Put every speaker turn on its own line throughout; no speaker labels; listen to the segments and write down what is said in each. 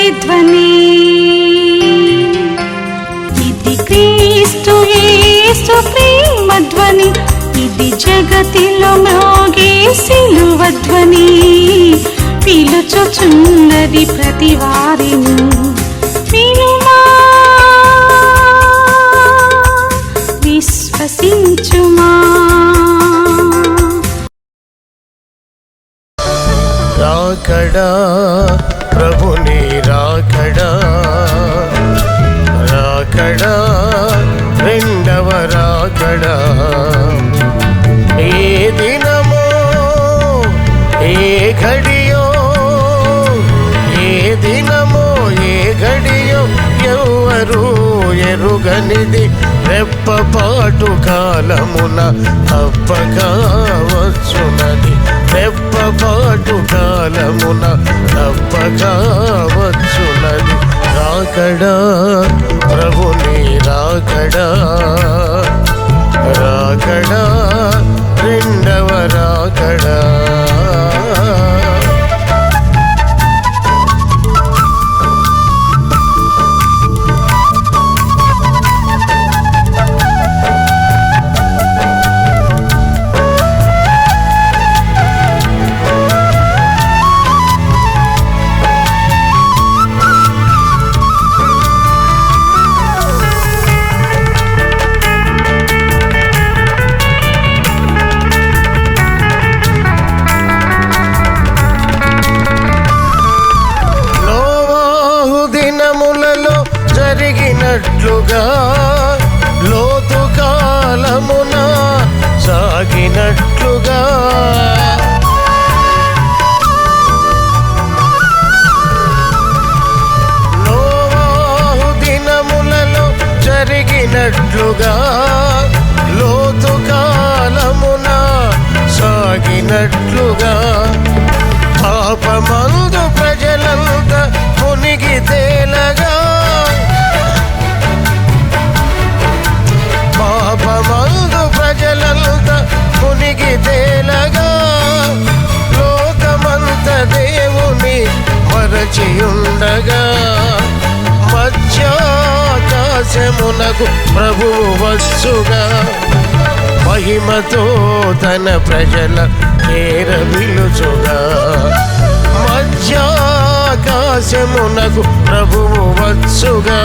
ప్రతిధ్వని. ఇది క్రీస్తు యేసు ప్రేమ ధ్వని, ఇది జగతిలో మ్రోగే సిలువ ధ్వని. పిలుచుచున్నది ప్రతి వారిని, వినుమా విశ్వసించుమా.
రాకడా ప్రభుని రాకడా, రాకడా రెండవ రాకడా. ఏ దినమో ఏ ఘడియో, ఏ దినమో ఏ ఘడియో ఎవరు ఎరుగనిది. రెప్పపాటు కాలమున తప్పగా వచ్చునది, రెప్పపాటు కాలమున తప్పగా వచ్చునది. రాకడా ప్రభుని రాకడా, రాకడా రెండవ రాకడా. జరిగినట్లుగా లోతు కాలమున సాగినట్లుగా, నోవాహు దినములలో జరిగినట్లుగా లోతు కాలమున సాగినట్లుగా. పాపమందు ప్రజలంతా మునిగి తేలగా, పాపమందు ప్రజలంతా మునిగి తేలగా. లోకమంత దేవుని మరచియుండగా, మధ్యాకాశమునకు ప్రభువు వచ్చుగా. మహిమతో తన ప్రజల చేరవిలుచుగా, మధ్యాకాశమునకు ప్రభువు వచ్చుగా.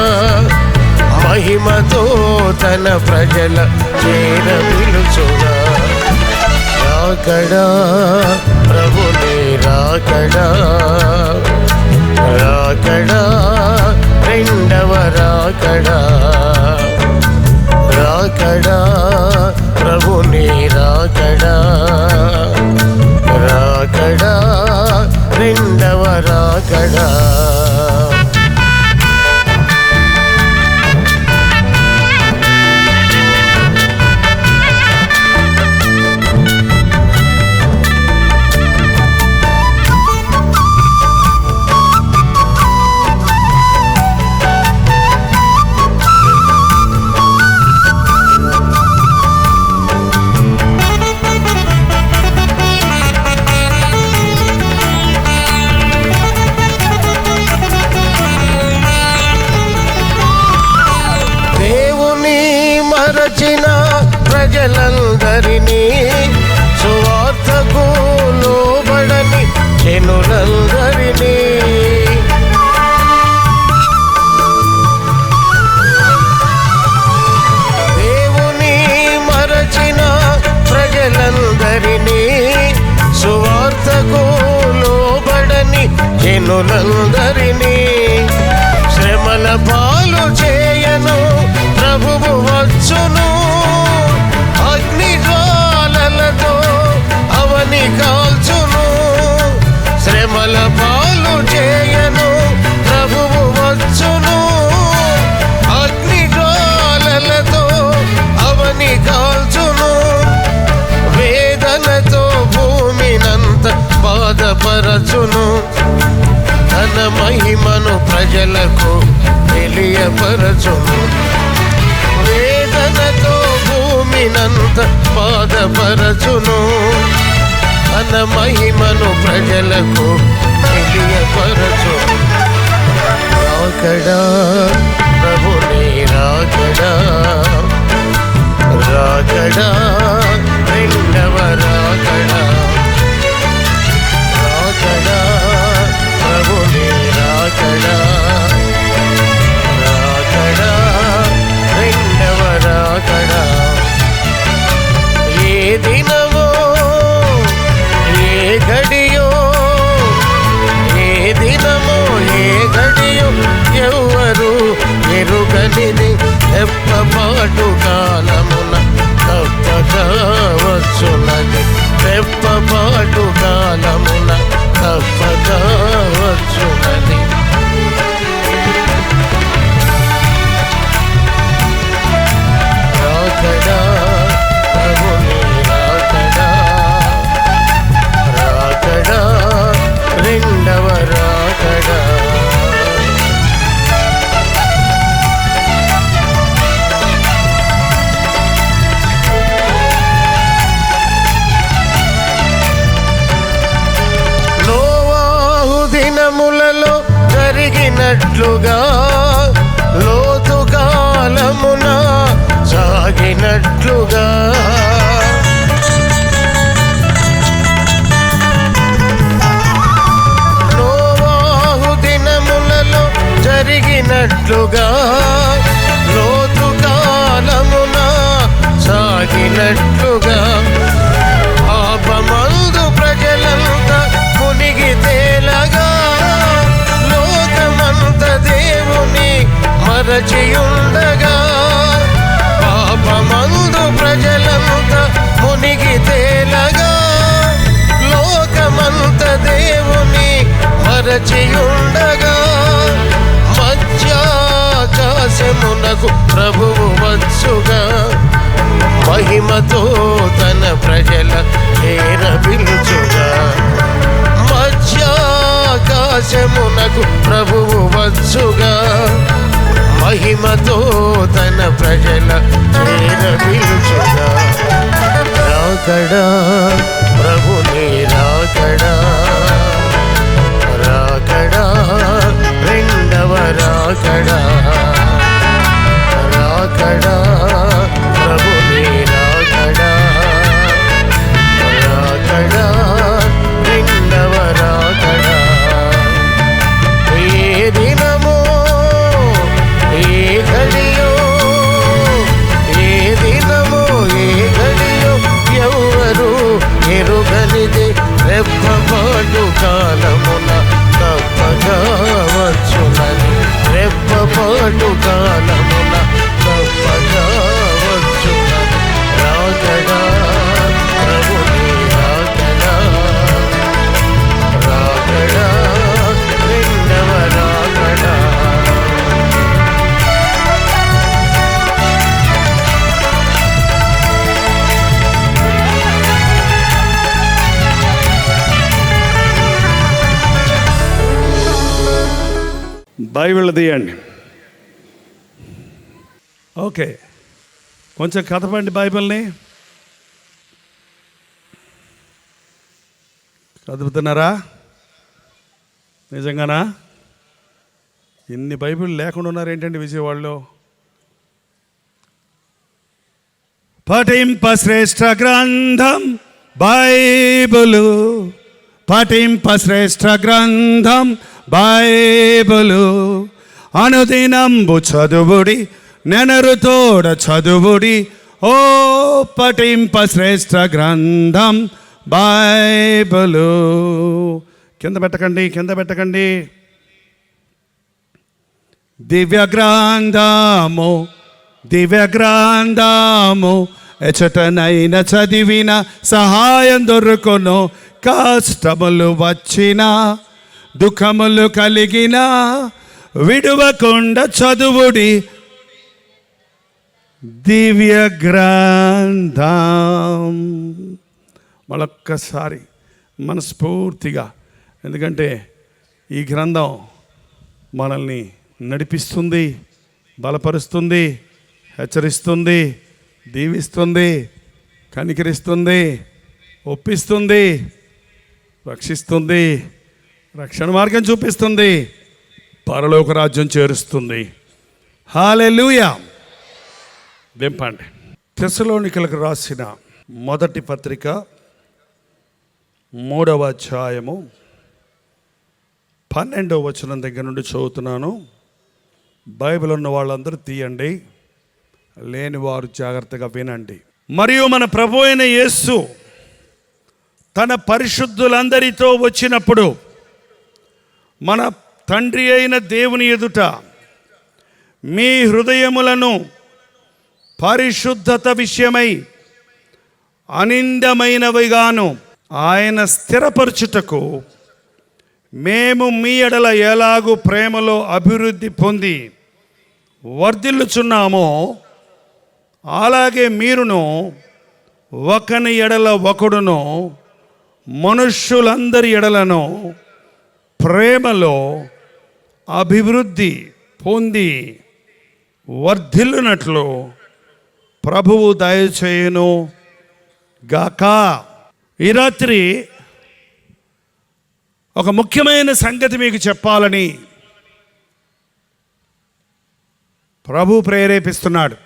మహిమతో తన ప్రజల చేరవిలుచుగా. రాకడా ప్రభుని రాకడా, రాకడా రెండవ రాకడా. రాకడా ప్రభుని రాకడా, రాకడా రెండవ రాకడా. మరచిన ప్రజలందరినీ, సువార్తకు లోబడని జనులందరినీ, దేవుని మరచిన ప్రజలందరినీ, సువార్తకు లోబడని జనులందరినీ శ్రమల పాలు చేయను ప్రభువు వచ్చును. అగ్ని జ్వాలలతో అవని కాల్చును, శ్రమల పాలు చేయను ప్రభువు వచ్చును. అగ్ని జ్వాలలతో అవని కాల్చును, వేదనతో భూమినంత బాధపరచును. తన మహిమను ప్రజలకు తెలియపరచును, వేదనతో భూమినంత బాధపరచును. తన మహిమను ప్రజలకు తెలియపరచును. రాకడా ప్రభు నీ రాకడా రాకడా రెండవ రాకడా రాకడా ప్రభు నీ రాకడా రాకడా రెండవ రాకడా ఏ దినమో ఏ గడియో ఏ దినమో ఏ గడియో ఎవ్వరు ఎరుగనిది రెప్పపాటు కాలమున తప్పగా వచ్చునది రెప్పపాటు కాలమున తప్పగా వచ్చునది రాకడా ప్రభుని రాకడా రాకడా రెండవ రాకడా నోవాహు దినములలో జరిగినట్లుగా లోతు కాలమున సాగినట్లుగా నోవాహు దినములలో జరిగినట్లుగా లోతు కాలమున సాగినట్లుగా పాపమందు ప్రజలంతా మునిగి తేలగా లోకమంత దేవుని మరచియుండగా పాపమందు ప్రజలంతా మునిగి తేలగా లోకమంత దేవుని మరచియుండగా మధ్యాకాశమునకు ప్రభువు వచ్చుగా మహిమతో తన ప్రజల చేర పిలుచుగా మధ్యాకాశమునకు ప్రభువు వచ్చుగా మహిమతో తన ప్రజల చేర పిలుచుగా రాకడా ప్రభుని రాకడా రాకడా రెండవ రాకడా రాకడా ప్రభుని రాకడా రాకడా రెండవ రాకడా ఏ దినమో ఏ గడియో ఏ దినమో ఏ గడియో ఎవ్వరు ఎరుగనిది రెప్పపాటు కాలమున తప్పగా వచ్చునని రెప్పపాటు కాలమున తప్పగా వచ్చునని రాకడా ప్రభుని రాకడా రాకడా రెండవ రాకడా
బైబిల్ తీయండి. ఓకే, కొంచెం కదపండి బైబిల్ని. చదువుతున్నారా నిజంగానా? ఇన్ని బైబిల్ లేకుండా ఉన్నారేంటండి విజయవాడలో? పఠింప శ్రేష్ఠ గ్రంథం బైబిలు, పఠింప శ్రేష్ఠ గ్రంథం బైబిలు, అనుదినంబు చదువుడి నెనరుతోడ చదువుడి, ఓ పఠింప శ్రేష్ఠ గ్రంథం బైబిలు. కింద పెట్టకండి, కింద పెట్టకండి. దివ్య గ్రంథము, దివ్య గ్రంథము, ఎచటనైన చదివిన సహాయం దొరుకును, కష్టములు వచ్చిన దుఃఖములు కలిగిన విడువకుండా చదువుడి దివ్య గ్రంథం. మళ్ళొక్కసారి మనస్ఫూర్తిగా, ఎందుకంటే ఈ గ్రంథం మనల్ని నడిపిస్తుంది, బలపరుస్తుంది, హెచ్చరిస్తుంది, దీవిస్తుంది, కనికరిస్తుంది, ఒప్పిస్తుంది, రక్షిస్తుంది, రక్షణ మార్గం చూపిస్తుంది. పరలోక రాజ్యం చేరుస్తుంది. హల్లెలూయా. దింపండి. తెస్సలోనికలకు రాసిన మొదటి పత్రిక 3వ అధ్యాయము 12వ వచనం దగ్గర నుండి చదువుతున్నాను. బైబిల్ ఉన్న వాళ్ళందరూ తీయండి, లేని వారు జాగ్రత్తగా వినండి. మరియు మన ప్రభు అయిన యేసు తన పరిశుద్ధులందరితో వచ్చినప్పుడు మన తండ్రి అయిన దేవుని ఎదుట మీ హృదయములను పరిశుద్ధత విషయమై అనిందమైనవిగాను ఆయన స్థిరపరచుటకు మేము మీ ఎడల ఎలాగూ ప్రేమలో అభివృద్ధి పొంది వర్ధిల్లుచున్నామో అలాగే మీరును ఒకని ఎడల ఒకడును మనుష్యులందరి ఎడలను ప్రేమలో అభివృద్ధి పొంది వర్ధిల్లునట్లు ప్రభువు దయచేయును గాక. ఈ రాత్రి ఒక ముఖ్యమైన సంగతి మీకు చెప్పాలని ప్రభు ప్రేరేపిస్తున్నాడు.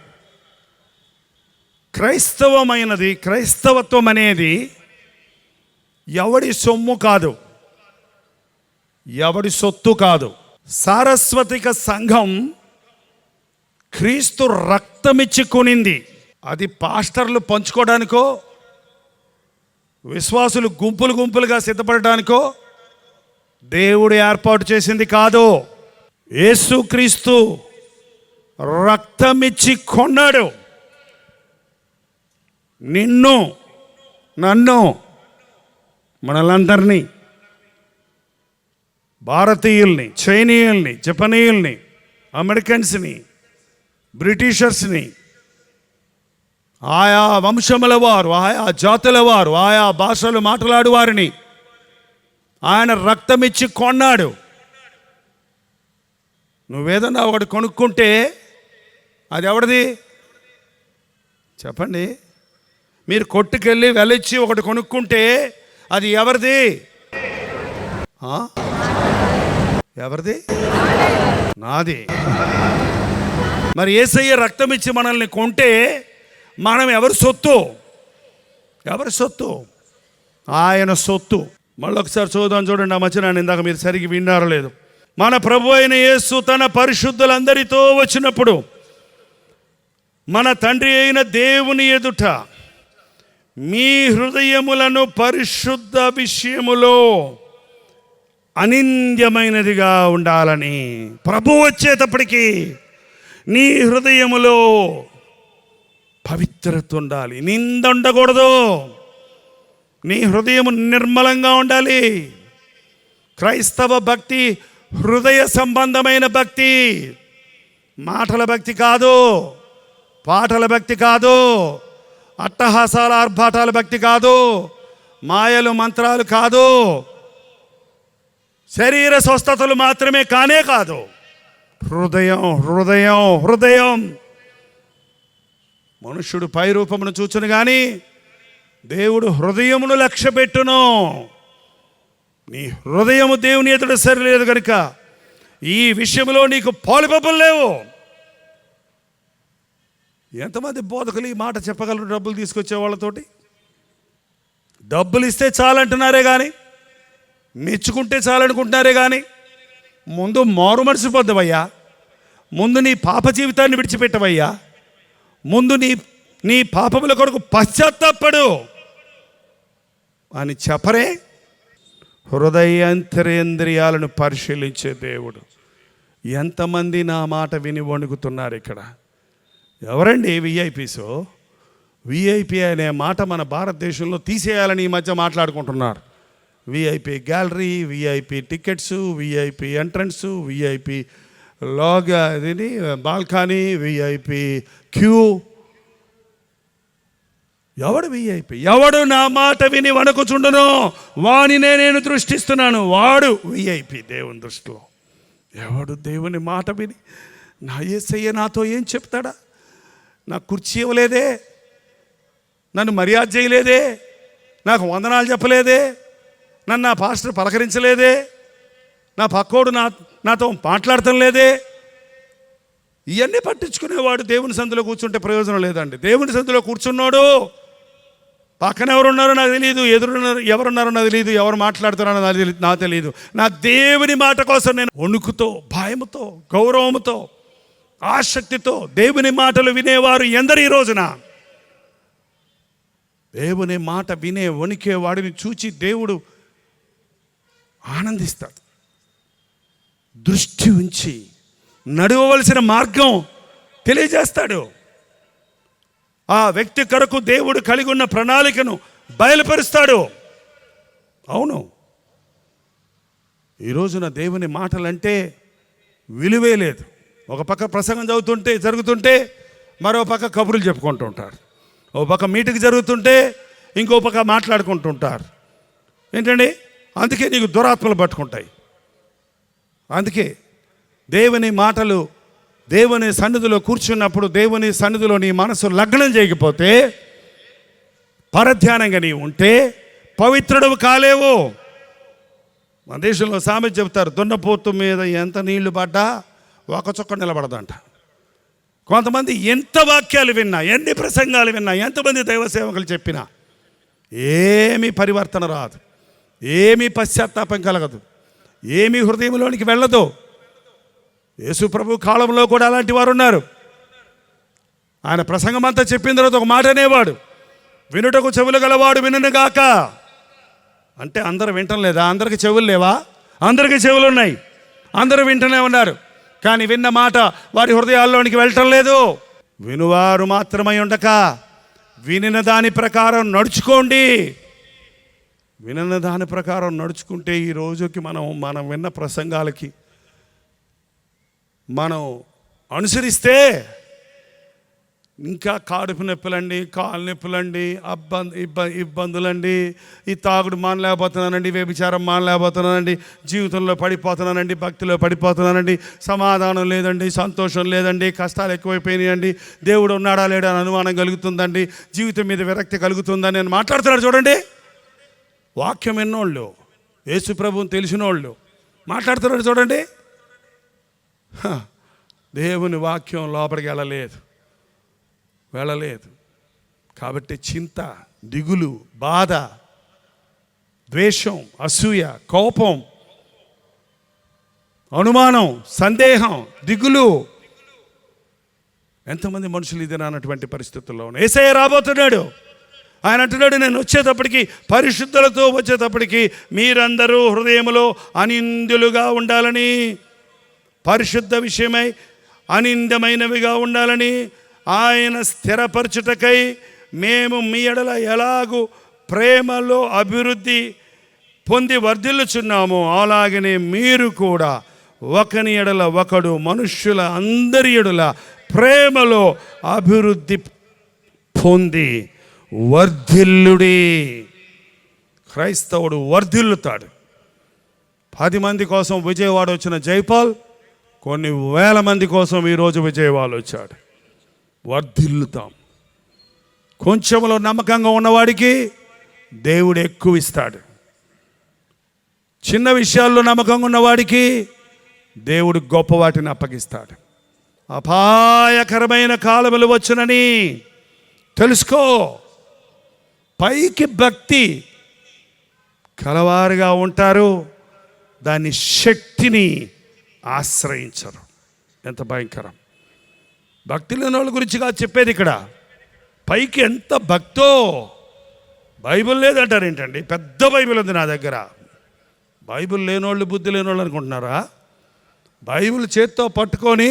క్రైస్తవత్వం అనేది ఎవడి సొమ్ము కాదు, ఎవడి సొత్తు కాదు. సారస్వతిక సంఘం క్రీస్తు రక్తమిచ్చి కొనింది. అది పాస్టర్లు పంచుకోవడానికో, విశ్వాసులు గుంపులు గుంపులుగా సిద్ధపడటానికో దేవుడు ఏర్పాటు చేసింది కాదు. యేసుక్రీస్తు రక్తమిచ్చి కొన్నాడు. నిన్ను, నన్ను, మనలందరినీ, భారతీయుల్ని, చైనీయుల్ని, జపనీయుల్ని, అమెరికన్స్ని, బ్రిటిషర్స్ని, ఆయా వంశముల వారు, ఆయా జాతుల వారు, ఆయా భాషలు మాట్లాడు వారిని ఆయన రక్తమిచ్చి కొన్నాడు. నువ్వేదన్నా ఒకటి కొనుక్కుంటే అది ఎవరిది చెప్పండి? మీరు కొట్టుకెళ్ళి వెళ్ళిచ్చి ఒకటి కొనుక్కుంటే అది ఎవరిది? ఎవరిది? నాది. మరి యేసయ్య రక్తమిచ్చి మనల్ని కొంటే మనం ఎవరి సొత్తు? ఎవరి సొత్తు? ఆయన సొత్తు. మళ్ళీ ఒకసారి చూద్దాం, చూడండి. ఆ మధ్యన ఇందాక మీరు సరిగ్గా విన్నారో లేదు. మన ప్రభు అయిన యేసు తన పరిశుద్ధులందరితో వచ్చినప్పుడు మన తండ్రి అయిన దేవుని ఎదుట మీ హృదయములను పరిశుద్ధ విషయములో అనింద్యమైనదిగా ఉండాలని. ప్రభు వచ్చేటప్పటికి నీ హృదయములో పవిత్రత ఉండాలి, నింద ఉండకూడదు. నీ హృదయం నిర్మలంగా ఉండాలి. క్రైస్తవ భక్తి హృదయ సంబంధమైన భక్తి, మాటల భక్తి కాదు, పాటల భక్తి కాదు, అట్టహాసాల ఆర్భాటాల భక్తి కాదు, మాయలు మంత్రాలు కాదు, శరీర స్వస్థతలు మాత్రమే కానే కాదు. హృదయం హృదయం హృదయం. మనుష్యుడు పై రూపమును చూచును కానీ దేవుడు హృదయమును లక్ష్యపెట్టును. నీ హృదయము దేవుని ఎదుట సరిలేదు కనుక ఈ విషయంలో నీకు పాలుపప్పులు లేవు. ఎంతమంది బోధకులు ఈ మాట చెప్పగలరు? డబ్బులు తీసుకొచ్చే వాళ్ళతోటి డబ్బులు ఇస్తే చాలంటున్నారే కానీ, మెచ్చుకుంటే చాలనుకుంటున్నారే కానీ, ముందు మారు మనసు పొందవయ్యా, ముందు నీ పాప జీవితాన్ని విడిచిపెట్టవయ్యా, ముందు నీ పాపముల కొరకు పశ్చాత్తాపడు అని చెప్పరే. హృదయాంతరేంద్రియాలను పరిశీలించే దేవుడు. ఎంతమంది నా మాట విని వణుకుతున్నారు ఇక్కడ? ఎవరండి విఐపీస్? విఐపి అనే మాట మన భారతదేశంలో తీసేయాలని ఈ మధ్య మాట్లాడుకుంటున్నారు. VIP gallery, VIP tickets, VIP entrance, VIP లాగా ఇది బాల్కనీ, విఐపి క్యూ. ఎవడు విఐపి? ఎవడు నా మాట విని వణకుచుండునో వానినే నేను దృష్టిస్తున్నాను. వాడు విఐపి దేవుని దృష్టిలో. ఎవడు దేవుని మాట విని నా యేసయ్య నాతో ఏం చెప్తాడా, నాకు కుర్చీ ఇవ్వలేదే, నన్ను మర్యాద చేయలేదే, నాకు వందనాలు చెప్పలేదే, నన్ను నా పాస్టర్ పలకరించలేదే నా పక్కోడు నాతో మాట్లాడటం లేదే. ఇవన్నీ పట్టించుకునేవాడు దేవుని సందులో కూర్చుంటే ప్రయోజనం లేదండి. దేవుని సందులో కూర్చున్నాడు, పక్కన ఎవరున్నారో నాకు తెలియదు, ఎవరున్నారో నాకు తెలియదు, ఎవరు మాట్లాడుతున్నారో నాకు తెలియదు. నా దేవుని మాట కోసం నేను వణుకుతో, భయముతో, గౌరవముతో, ఆసక్తితో దేవుని మాటలు వినేవారు ఎందరు ఈ రోజున? దేవుని మాట వినే వణికే వాడిని చూచి దేవుడు ఆనందిస్తాడు. దృష్టి ఉంచి నడవవలసిన మార్గం తెలియజేస్తాడు. ఆ వ్యక్తి కొరకు దేవుడు కలిగి ఉన్న ప్రణాళికను బయలుపరుస్తాడు. అవును, ఈ రోజున దేవుని మాటలంటే విలువే లేదు. ఒక పక్క ప్రసంగం జరుగుతుంటే మరో పక్క కబుర్లు చెప్పుకుంటూ ఉంటారు. ఓ పక్క మీటింగ్ జరుగుతుంటే ఇంకో పక్క మాట్లాడుకుంటుంటారు. ఏంటండి? అందుకే నీకు దురాత్మలు పట్టుకుంటాయి. అందుకే దేవుని మాటలు దేవుని సన్నిధిలో కూర్చున్నప్పుడు, దేవుని సన్నిధిలో నీ మనసు లగ్నం చేయకపోతే, పరధ్యానంగా నీ ఉంటే పవిత్రుడవు కాలేవు. మన దేశంలో సామెత చెబుతారు, దున్నపోతు మీద ఎంత నీళ్లు పడ్డా ఒక చుక్క నిలబడదంట. కొంతమంది ఎంత వాక్యాలు విన్నా, ఎన్ని ప్రసంగాలు విన్నా, ఎంతమంది దైవ సేవకులు చెప్పినా ఏమీ పరివర్తన రాదు, ఏమీ పశ్చాత్తాపం కలగదు, ఏమీ హృదయంలోనికి వెళ్ళదు. యేసు ప్రభు కాలంలో కూడా అలాంటి వారు ఉన్నారు. ఆయన ప్రసంగం అంతా చెప్పిన తర్వాత ఒక మాట అనేవాడు, వినుటకు చెవులు గలవాడు వినుగాక. అంటే అందరూ వింటం లేదా? అందరికీ చెవులు లేవా? అందరికీ చెవులు ఉన్నాయి, అందరూ వింటూనే ఉన్నారు. కానీ విన్న మాట వారి హృదయాల్లోనికి వెళ్ళటం లేదు. వినువారు మాత్రమై ఉండక వినిన దాని ప్రకారం నడుచుకోండి. వినిన దాని ప్రకారం నడుచుకుంటే ఈ రోజుకి మనం విన్న ప్రసంగాలకి మనం అనుసరిస్తే ఇంకా కాడుపు నొప్పులండి, కాలు నొప్పులండి, ఇబ్బందులండి, ఈ తాగుడు మానలేకపోతున్నానండి, వ్యభిచారం మానలేకపోతున్నానండి, జీవితంలో పడిపోతున్నానండి, భక్తిలో పడిపోతున్నానండి, సమాధానం లేదండి, సంతోషం లేదండి, కష్టాలు ఎక్కువైపోయినాయండి, దేవుడు ఉన్నాడా లేడా అని అనుమానం కలుగుతుందండి, జీవితం మీద విరక్తి కలుగుతుందని నేను మాట్లాడుతున్నాడు. చూడండి, వాక్యం ఎన్నోళ్ళు, యేసు ప్రభువుని తెలిసిన వాళ్ళు మాట్లాడుతున్నాడు. చూడండి, దేవుని వాక్యం లోపలికి వెళ్ళలేదు. కాబట్టి చింత, దిగులు, బాధ, ద్వేషం, అసూయ, కోపం, అనుమానం, సందేహం, దిగులు, ఎంతమంది మనుషులు ఇది అన్నటువంటి పరిస్థితుల్లో ఉన్నారు. యేసయ్య రాబోతున్నాడు. ఆయన అంటున్నాడు, నేను వచ్చేటప్పటికి, పరిశుద్ధులతో వచ్చేటప్పటికి మీరందరూ హృదయములో అనిందులుగా ఉండాలని, పరిశుద్ధ విషయమై అనిందమైనవిగా ఉండాలని, ఆయన స్థిరపరచుటకై మేము మీ ఎడల ఎలాగూ ప్రేమలో అభివృద్ధి పొంది వర్ధిల్లుచున్నాము, అలాగనే మీరు కూడా ఒకని ఎడల ఒకడు మనుష్యుల అందరి ఎడల ప్రేమలో అభివృద్ధి పొంది వర్ధిల్లుడి. క్రైస్తవుడు వర్ధిల్లుతాడు. 10 మంది కోసం విజయవాడ వచ్చిన జైపాల్ కొన్ని వేల మంది కోసం ఈరోజు విజయవాడ వచ్చాడు. వర్ధిల్లుతాం. కొంచెంలో నమ్మకంగా ఉన్నవాడికి దేవుడు ఎక్కువ ఇస్తాడు. చిన్న విషయాల్లో నమ్మకంగా ఉన్నవాడికి దేవుడు గొప్ప వాటిని అప్పగిస్తాడు. అపాయకరమైన కాలములు వచ్చునని తెలుసుకో. పైకి భక్తి కలవారుగా ఉంటారు, దాని శక్తిని ఆశ్రయించరు. ఎంత భయంకరం! భక్తి లేని వాళ్ళ గురించిగా చెప్పేది ఇక్కడ. పైకి ఎంత భక్తో, బైబిల్ లేదంటారు ఏంటండి? పెద్ద బైబిల్ ఉంది నా దగ్గర. బైబిల్ లేనోళ్ళు బుద్ధి లేనోళ్ళు అనుకుంటున్నారా? బైబిల్ చేత్తో పట్టుకొని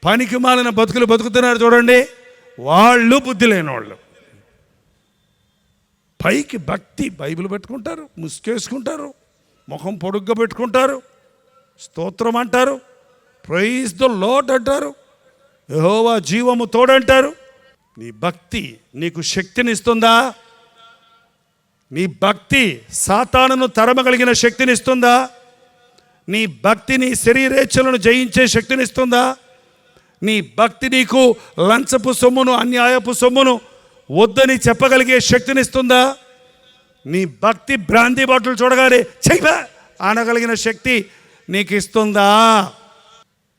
పనికి మాలిన బతుకులు బతుకుతున్నారు చూడండి, వాళ్ళు బుద్ధి లేనోళ్ళు. పైకి భక్తి, బైబిల్ పెట్టుకుంటారు, ముసుకేసుకుంటారు, ముఖం పొడుగ్గా పెట్టుకుంటారు, స్తోత్రం అంటారు, ప్రైజ్ ద లార్డ్ అంటారు, యెహోవా జీవము తోడంటారు. నీ భక్తి నీకు శక్తిని ఇస్తుందా? నీ భక్తి సాతానును తరమగలిగిన శక్తిని ఇస్తుందా? నీ భక్తి నీ శరీరేచ్ఛలను జయించే శక్తిని ఇస్తుందా? నీ భక్తి నీకు లంచపు సొమ్మును, అన్యాయపు సొమ్మును వద్దని చెప్పగలిగే శక్తిని ఇస్తుందా? నీ భక్తి బ్రాంతి బాటిల్ చూడగానే చెయ్యా అనగలిగిన శక్తి నీకు ఇస్తుందా?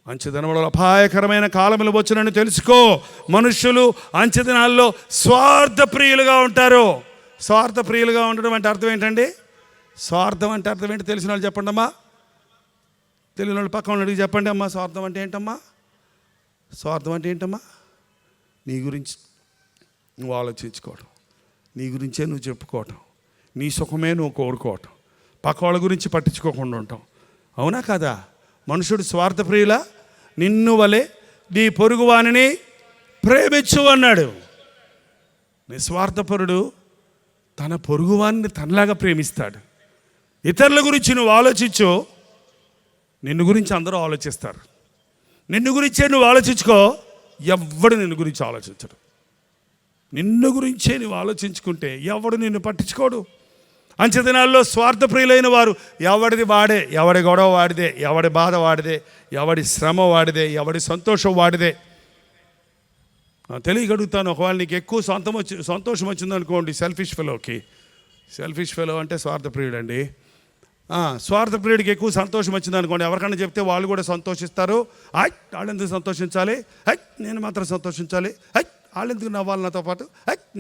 అంచెదినములలో అపాయకరమైన కాలములు వచ్చునని తెలుసుకో. మనుష్యులు అంచెదినాల్లో స్వార్థ ప్రియులుగా ఉంటారు. స్వార్థ ప్రియులుగా ఉండడం అంటే అర్థం ఏంటండి? స్వార్థం అంటే అర్థం ఏంటి తెలిసిన వాళ్ళు చెప్పండి అమ్మా. తెలియని వాళ్ళు పక్కన అడిగి చెప్పండి అమ్మా. స్వార్థం అంటే ఏంటమ్మా? స్వార్థం అంటే ఏంటమ్మా? నీ గురించి నువ్వు ఆలోచించుకోవడం, నీ గురించే నువ్వు చెప్పుకోవటం, నీ సుఖమే నువ్వు కోరుకోవటం, పక్క వాళ్ళ గురించి పట్టించుకోకుండా ఉంటాం. అవునా కదా? మనుషుడు స్వార్థ ప్రియులా? నిన్ను వలె నీ పొరుగువానిని ప్రేమించు అన్నాడు. నిస్వార్థపరుడు తన పొరుగువాన్ని తనలాగా ప్రేమిస్తాడు. ఇతరుల గురించి నువ్వు ఆలోచించు, నిన్ను గురించి అందరూ ఆలోచిస్తారు. నిన్ను గురించే నువ్వు ఆలోచించుకో, ఎవ్వడు నిన్ను గురించి ఆలోచించడు. నిన్ను గురించే నువ్వు ఆలోచించుకుంటే ఎవడు నిన్ను పట్టించుకోడు. అంచెదినాల్లో స్వార్థప్రియులైన వారు ఎవడిది వాడే, ఎవడి గొడవ వాడిదే, ఎవడి బాధ వాడిదే, ఎవడి శ్రమ వాడిదే, ఎవడి సంతోషం వాడిదే. తెలియగలుగుతాను, ఒకవేళ నీకు ఎక్కువ సంతోషం వచ్చిందనుకోండి, సెల్ఫిష్ ఫెలో అంటే స్వార్థప్రియుడు అండి. స్వార్థప్రియుడికి ఎక్కువ సంతోషం వచ్చిందనుకోండి, ఎవరికైనా చెప్తే వాళ్ళు కూడా సంతోషిస్తారు. వాళ్ళు ఎందుకు సంతోషించాలి, నేను మాత్రం సంతోషించాలి, వాళ్ళు ఎందుకు నవ్వాలి నాతో పాటు,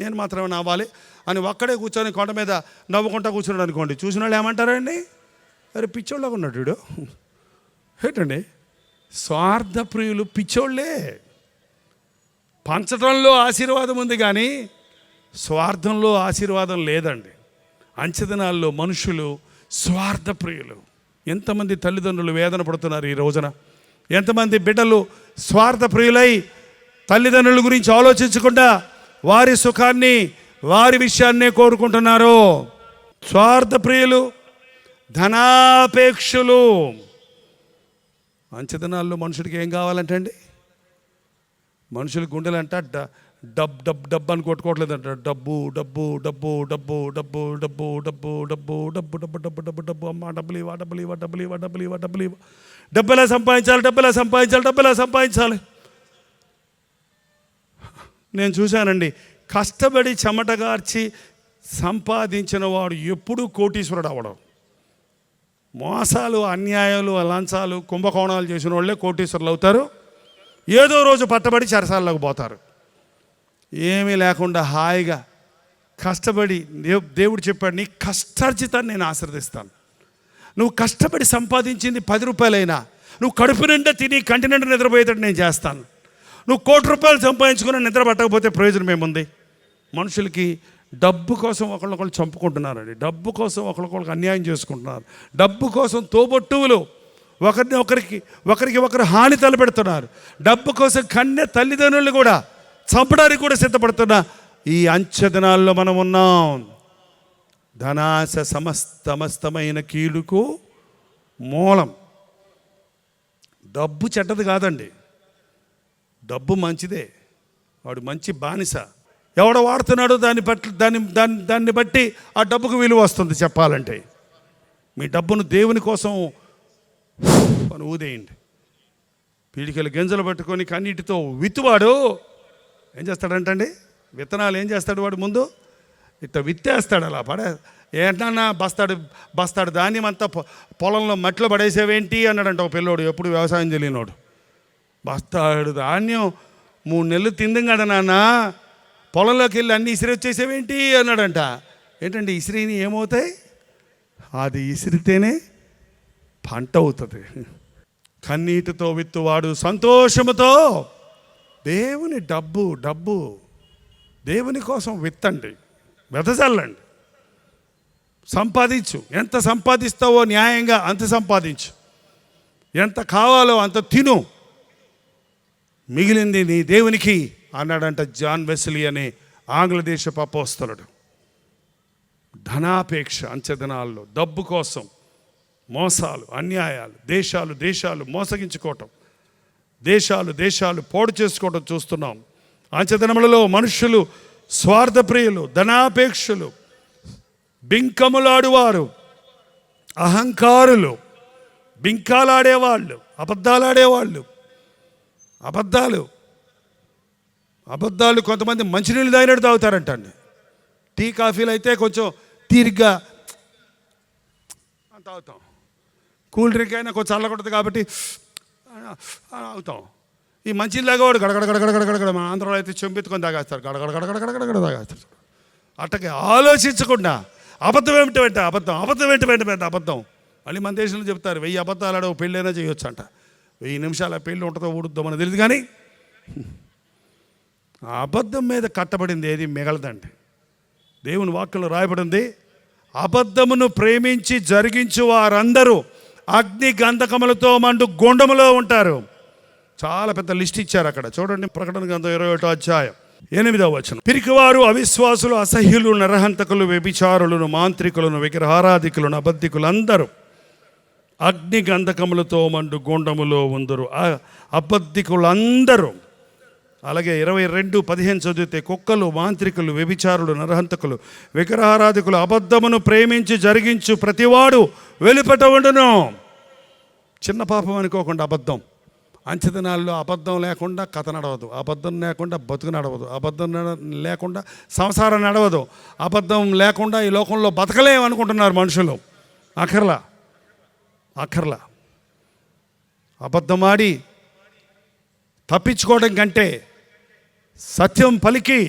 నేను మాత్రమే నవ్వాలి అని ఒక్కడే కూర్చొని కొండ మీద నవ్వుకుంటా కూర్చున్నాడు అనుకోండి, చూసిన వాళ్ళు ఏమంటారండి? అరే పిచ్చోళ్ళగా ఉన్నాడు వీడు. ఏంటండి? స్వార్థప్రియులు పిచ్చోళ్ళే. పంచడంలో ఆశీర్వాదం ఉంది కానీ స్వార్థంలో ఆశీర్వాదం లేదండి. అంచెదినాల్లో మనుషులు స్వార్థప్రియులు. ఎంతమంది తల్లిదండ్రులు వేదన పడుతున్నారు ఈ రోజున? ఎంతమంది బిడ్డలు స్వార్థప్రియులై తల్లిదండ్రుల గురించి ఆలోచించకుండా వారి సుఖాన్ని, వారి విషయాన్నే కోరుకుంటున్నారు. స్వార్థప్రియులు, ధనాపేక్షులు. అంచెదినాల్లో మనుషుడికి ఏం కావాలంటే అండి, మనుషుల గుండెలంట డబ్బు అని కొట్టుకోవట్లేదంట. డబ్బు డబ్బు డబ్బు డబ్బు డబ్బు డబ్బు డబ్బు డబ్బు డబ్బు డబ్బు డబ్బు డబ్బు డబ్బు అమ్మ డబ్బులు ఇవ్వ, డబ్బులు ఇవ్వ, డబ్బులు ఇవ్వ, డబ్బులు ఇవ్వ, డబ్బులు ఇవ్వ, డబ్బు ఎలా సంపాదించాలి, డబ్బు ఎలా సంపాదించాలి, డబ్బు ఎలా సంపాదించాలి. నేను చూశానండి, కష్టపడి చెమటగార్చి సంపాదించిన వాడు ఎప్పుడూ కోటీశ్వరుడు అవ్వడం. మోసాలు, అన్యాయాలు, లంచాలు, కుంభకోణాలు చేసిన వాళ్ళే కోటీశ్వరులు అవుతారు. ఏదో రోజు పట్టబడి చెరసాల్లోకి పోతారు. ఏమీ లేకుండా హాయిగా కష్టపడి, దేవుడు చెప్పాడు, నీ కష్టార్జితాన్ని నేను ఆశీర్వదిస్తాను. నువ్వు కష్టపడి సంపాదించింది 10 రూపాయలైనా నువ్వు కడుపు నిండా తిని కంటి నిండా నిద్రపోయేటట్టు నేను చేస్తాను. నువ్వు 1 కోటి రూపాయలు సంపాదించుకుని నిద్ర పట్టకపోతే ప్రయోజనం ఏముంది? మనుషులకి డబ్బు కోసం ఒకళ్ళొకళ్ళు చంపుకుంటున్నారండి. డబ్బు కోసం ఒకళ్ళొకళ్ళకి అన్యాయం చేసుకుంటున్నారు. డబ్బు కోసం తోబొట్టువులు ఒకరికి హాని తలపెడుతున్నారు. డబ్బు కోసం కన్య తల్లిదండ్రులు కూడా చంపడానికి కూడా సిద్ధపడుతున్న ఈ అంచెదినాల్లో మనం ఉన్నాం. ధనాశ సమస్తమైన కీడుకు మూలం. డబ్బు చెడ్డది కాదండి, డబ్బు మంచిదే. వాడు మంచి బానిస. ఎవడ వాడుతున్నాడో దాన్ని బట్టి ఆ డబ్బుకు విలువ వస్తుంది. చెప్పాలంటే మీ డబ్బును దేవుని కోసం అని ఊదేయండి. పీడికలు గింజలు పట్టుకొని కన్నీటితో విత్తువాడు ఏం చేస్తాడంటండి? విత్తనాలు ఏం చేస్తాడు వాడు? ముందు ఇట్లా విత్తేస్తాడు, అలా ఏంటన్నా బస్తాడు ధాన్యం అంతా పొలంలో మట్టిలో పడేసేవేంటి అన్నాడంట ఒక పిల్లోడు, ఎప్పుడు వ్యవసాయం తెలియనోడు. బస్తాడు ధాన్యం 3 నెలలు తిందాం కదా నాన్న, పొలంలోకి వెళ్ళి అన్నీ ఇసిరి వచ్చేసేవేంటి అన్నాడంట. ఏంటంటే ఇసిరిని ఏమవుతాయి? అది ఇసిరితేనే పంట అవుతుంది. కన్నీటితో విత్తువాడు సంతోషముతో దేవుని డబ్బు దేవుని కోసం విత్తండి, వెదజల్లండి, సంపాదించు. ఎంత సంపాదిస్తావో న్యాయంగా అంత సంపాదించు, ఎంత కావాలో అంత తిను, మిగిలింది నీ దేవునికి అన్నాడంట జాన్ వెస్లీ అనే ఆంగ్ల దేశపు అపోస్తలుడు. ధనాపేక్ష అంచెదినాల్లో డబ్బు కోసం మోసాలు, అన్యాయాలు, దేశాలు మోసగించుకోవటం, దేశాలు పాడు చేసుకోవటం చూస్తున్నాం. అంచెదినములలో మనుషులు స్వార్థప్రియులు, ధనాపేక్షులు, బింకములాడువారు, అహంకారులు, బింకాలాడేవాళ్ళు, అబద్ధాలు కొంతమంది మంచినీళ్ళు తాగినట్టు తాగుతారంటండి. టీ కాఫీలు అయితే కొంచెం తీరిగ్గా తాగుతాం, కూల్ డ్రింక్ అయినా కొంచెం చల్లకూడదు కాబట్టి అవుతాం. ఈ మంచిలాగా వాడు గడగడ మన ఆంధ్రలో అయితే చెంపెత్తుకొని తాగేస్తారు, గడగడ తాగేస్తారు. అట్టకి ఆలోచించకుండా అబద్ధం ఏమిటి వెంట అబద్ధం. మళ్ళీ మన దేశంలో చెప్తారు 1000 అబద్ధాలు ఆడవు పెళ్ళైనా చేయొచ్చు అంట. 1000 నిమిషాల పెళ్ళి ఉంటుందో ఊడుద్దో మనకు తెలియదు. కానీ ఆ అబద్ధం మీద కట్టబడింది ఏది మిగలదండి. దేవుని వాక్యంలో రాయబడింది, అబద్ధమును ప్రేమించి జరిగించు వారందరూ అగ్ని గంధకములతో మండు గుండములో ఉంటారు. చాలా పెద్ద లిస్ట్ ఇచ్చారు అక్కడ. చూడండి, ప్రకటన గ్రంథం 21వ అధ్యాయం 8వ వచనం. పిరికివారు, అవిశ్వాసులు, అసహ్యులు, నరహంతకులు, వ్యభిచారులను, మాంత్రికులను, విగ్రహారాధికులను, అబద్ధికులందరూ అగ్ని గంధకములతో మండు గుండములో ఉందరు. అబద్ధికులందరూ. అలాగే 22:15 చదివితే, కుక్కలు, మాంత్రికులు, వ్యభిచారులు, నరహంతకులు, విగ్రహారాధికులు, అబద్ధమును ప్రేమించి జరిగించు ప్రతివాడు వెలుపట ఉండును. చిన్న పాపం అనుకోకుండా అబద్ధం. అంచెదినాల్లో అబద్ధం లేకుండా కథ నడవదు, అబద్ధం లేకుండా బతుకు నడవదు, అబద్ధం లేకుండా సంసారం నడవదు, అబద్ధం లేకుండా ఈ లోకంలో బతకలేమనుకుంటున్నారు మనుషులు. అఖర్లా అబద్ధమాడి తప్పించుకోవడం కంటే సత్యం పలికి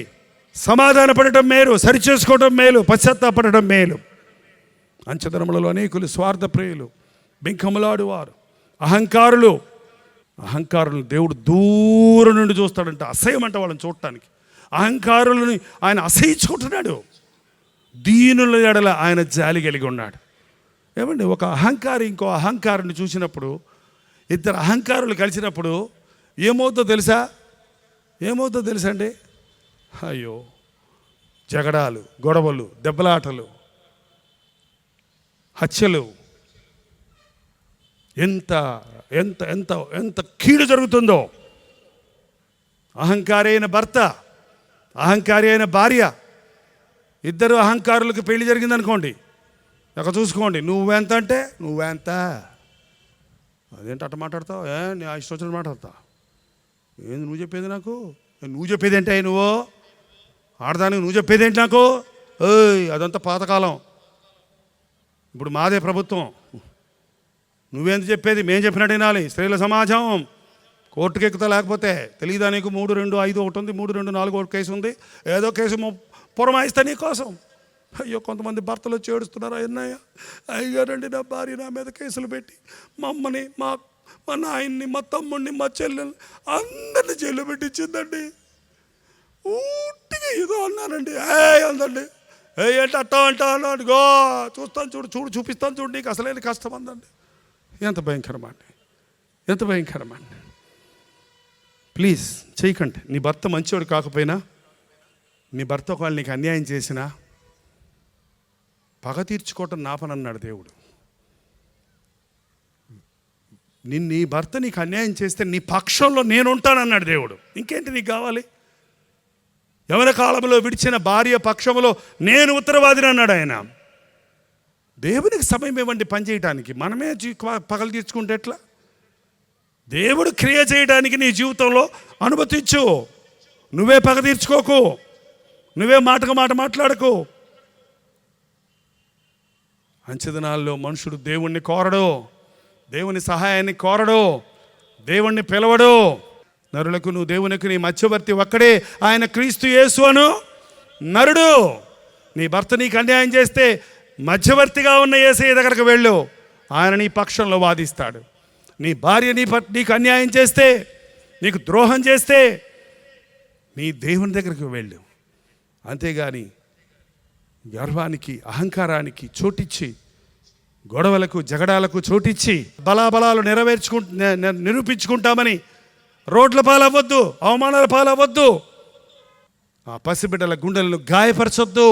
సమాధానపడటం మేలు, సరిచేసుకోవడం మేలు, పశ్చాత్తాపడటం మేలు. అంచెదినములలో అనేకులు స్వార్థప్రియులు, బింకములాడువారు, అహంకారులు దేవుడు దూరం నుండి చూస్తాడంట. అసహ్యం అంట వాళ్ళని చూడటానికి. అహంకారులని ఆయన అసహించుకుంటున్నాడు. దీనుల ఎడల ఆయన జాలి కలిగి ఉన్నాడు. ఏమండి, ఒక అహంకారి ఇంకో అహంకారుని చూసినప్పుడు, ఇద్దరు అహంకారులు కలిసినప్పుడు ఏమవుతుందో తెలుసా అండి? అయ్యో, జగడాలు, గొడవలు, దెబ్బలాటలు, హత్యలు, ఎంత ఎంత ఎంత ఎంత కీడు జరుగుతుందో. అహంకారి అయిన భర్త, అహంకారి అయిన భార్య, ఇద్దరు అహంకారులకు పెళ్లి జరిగిందనుకోండి, అక్కడ చూసుకోండి. నువ్వెంత అంటే నువ్వెంత, అదేంటి అట్ట మాట్లాడతావు, నీ ఇష్టం వచ్చినట్టు మాట్లాడతా, ఏంది నువ్వు చెప్పేది నాకు, నువ్వు చెప్పేది ఏంటి, నువ్వు ఆడదానికి నువ్వు చెప్పేది ఏంటి నాకు, అదంతా పాతకాలం, ఇప్పుడు మాదే ప్రభుత్వం, నువ్వేంత చెప్పేది, మేము చెప్పినట్టు వినాలి. స్త్రీల సమాజం కోర్టుకు ఎక్కుతా, లేకపోతే తెలియదా నీకు 3-2-5 ఒకటి ఉంది, 3-2-4 కేసు ఉంది, ఏదో కేసు పురమాయిస్తా నీ కోసం. అయ్యో, కొంతమంది భర్తలు వచ్చి ఏడుస్తున్నారు, అయ్యారండి నా భార్య నా మీద కేసులు పెట్టి మా అమ్మని, మా నాయన్ని, మా తమ్ముడిని, మా చెల్లెల్ని అందరినీ జైలు పెట్టించిందండి. ఊటిగా ఏదో అన్నానండి, అందండి, ఏంటి అట్టా అంటా అన్నాడు. గో చూస్తాను, చూపిస్తాను చూడు, నీకు అసలేని కష్టం అందండి. ఎంత భయంకరమండి. ప్లీజ్ చేయకండి. నీ భర్త మంచివాడు కాకపోయినా, నీ భర్త ఒకవేళ నీకు అన్యాయం చేసినా పగ తీర్చుకోవటం నా పని అన్నాడు దేవుడు. నీ భర్త నీకు అన్యాయం చేస్తే నీ పక్షంలో నేను ఉంటానన్నాడు దేవుడు. ఇంకేంటి నీకు కావాలి? యవన కాలంలో విడిచిన భార్య పక్షంలో నేను ఉత్తరవాదిని అన్నాడు ఆయన. దేవునికి సమయం ఇవ్వండి పని చేయడానికి. మనమే పగలు తీర్చుకుంటే ఎట్లా? దేవుడు క్రియ చేయడానికి నీ జీవితంలో అనుమతించు. నువ్వే పగ తీర్చుకోకు, నువ్వే మాటకు మాట మాట్లాడకు. అంచెదినాల్లో మనుషుడు దేవుణ్ణి కోరడు, దేవుని సహాయాన్ని కోరడు, దేవుణ్ణి పిలవడు. నరులకు నువ్వు దేవునికి నీ మధ్యవర్తి ఒక్కడే, ఆయన క్రీస్తు యేసు అను నరుడు. నీ భర్త నీకు అన్యాయం చేస్తే మధ్యవర్తిగా ఉన్న యేసయ్య దగ్గరకు వెళ్ళు, ఆయన నీ పక్షంలో వాదిస్తాడు. నీ భార్య నీకు అన్యాయం చేస్తే, నీకు ద్రోహం చేస్తే నీ దేవుని దగ్గరకు వెళ్ళు. అంతేగాని గర్వానికి, అహంకారానికి చోటిచ్చి, గొడవలకు, జగడాలకు చోటిచ్చి బలాబలాలు నిరూపించుకుంటామని రోడ్ల పాలవ్వద్దు, అవమానాల పాలవ్వద్దు. ఆ పసిబిడ్డల గుండెలను గాయపరచొద్దు.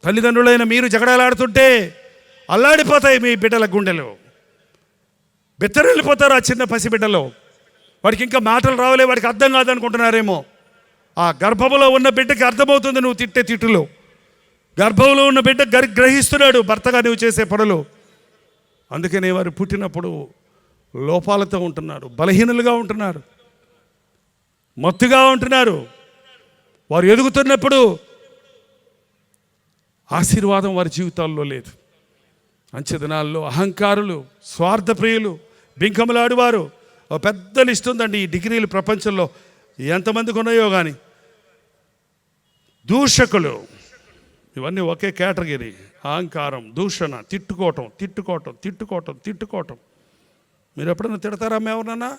తల్లిదండ్రులైన మీరు జగడాలాడుతుంటే అల్లాడిపోతాయి మీ బిడ్డల గుండెలు, బెత్తరెళ్ళిపోతారు ఆ చిన్న పసిబిడ్డలో. వాడికి ఇంకా మాటలు రావలే, వాడికి అర్థం కాదనుకుంటున్నారేమో. ఆ గర్భంలో ఉన్న బిడ్డకి అర్థమవుతుంది నువ్వు తిట్టే తిట్టులు. గర్భంలో ఉన్న బిడ్డ గ్రహిస్తున్నాడు భర్తగా నువ్వు చేసే పనులు. అందుకనే వారు పుట్టినప్పుడు లోపాలతో ఉంటున్నారు, బలహీనులుగా ఉంటున్నారు, మత్తుగా ఉంటున్నారు. వారు ఎదుగుతున్నప్పుడు ఆశీర్వాదం వారి జీవితాల్లో లేదు. అంచె దినాల్లో అహంకారులు, స్వార్థప్రియులు, బింకములాడువారు, ఒక పెద్ద లిస్ట్ ఉందండి ఈ డిగ్రీలు ప్రపంచంలో ఎంతమందికి ఉన్నాయో కానీ. దూషకులు, ఇవన్నీ ఒకే కేటగిరీ. అహంకారం, దూషణ, తిట్టుకోవటం. మీరు ఎప్పుడైనా తిడతారా ఎవరన్నా?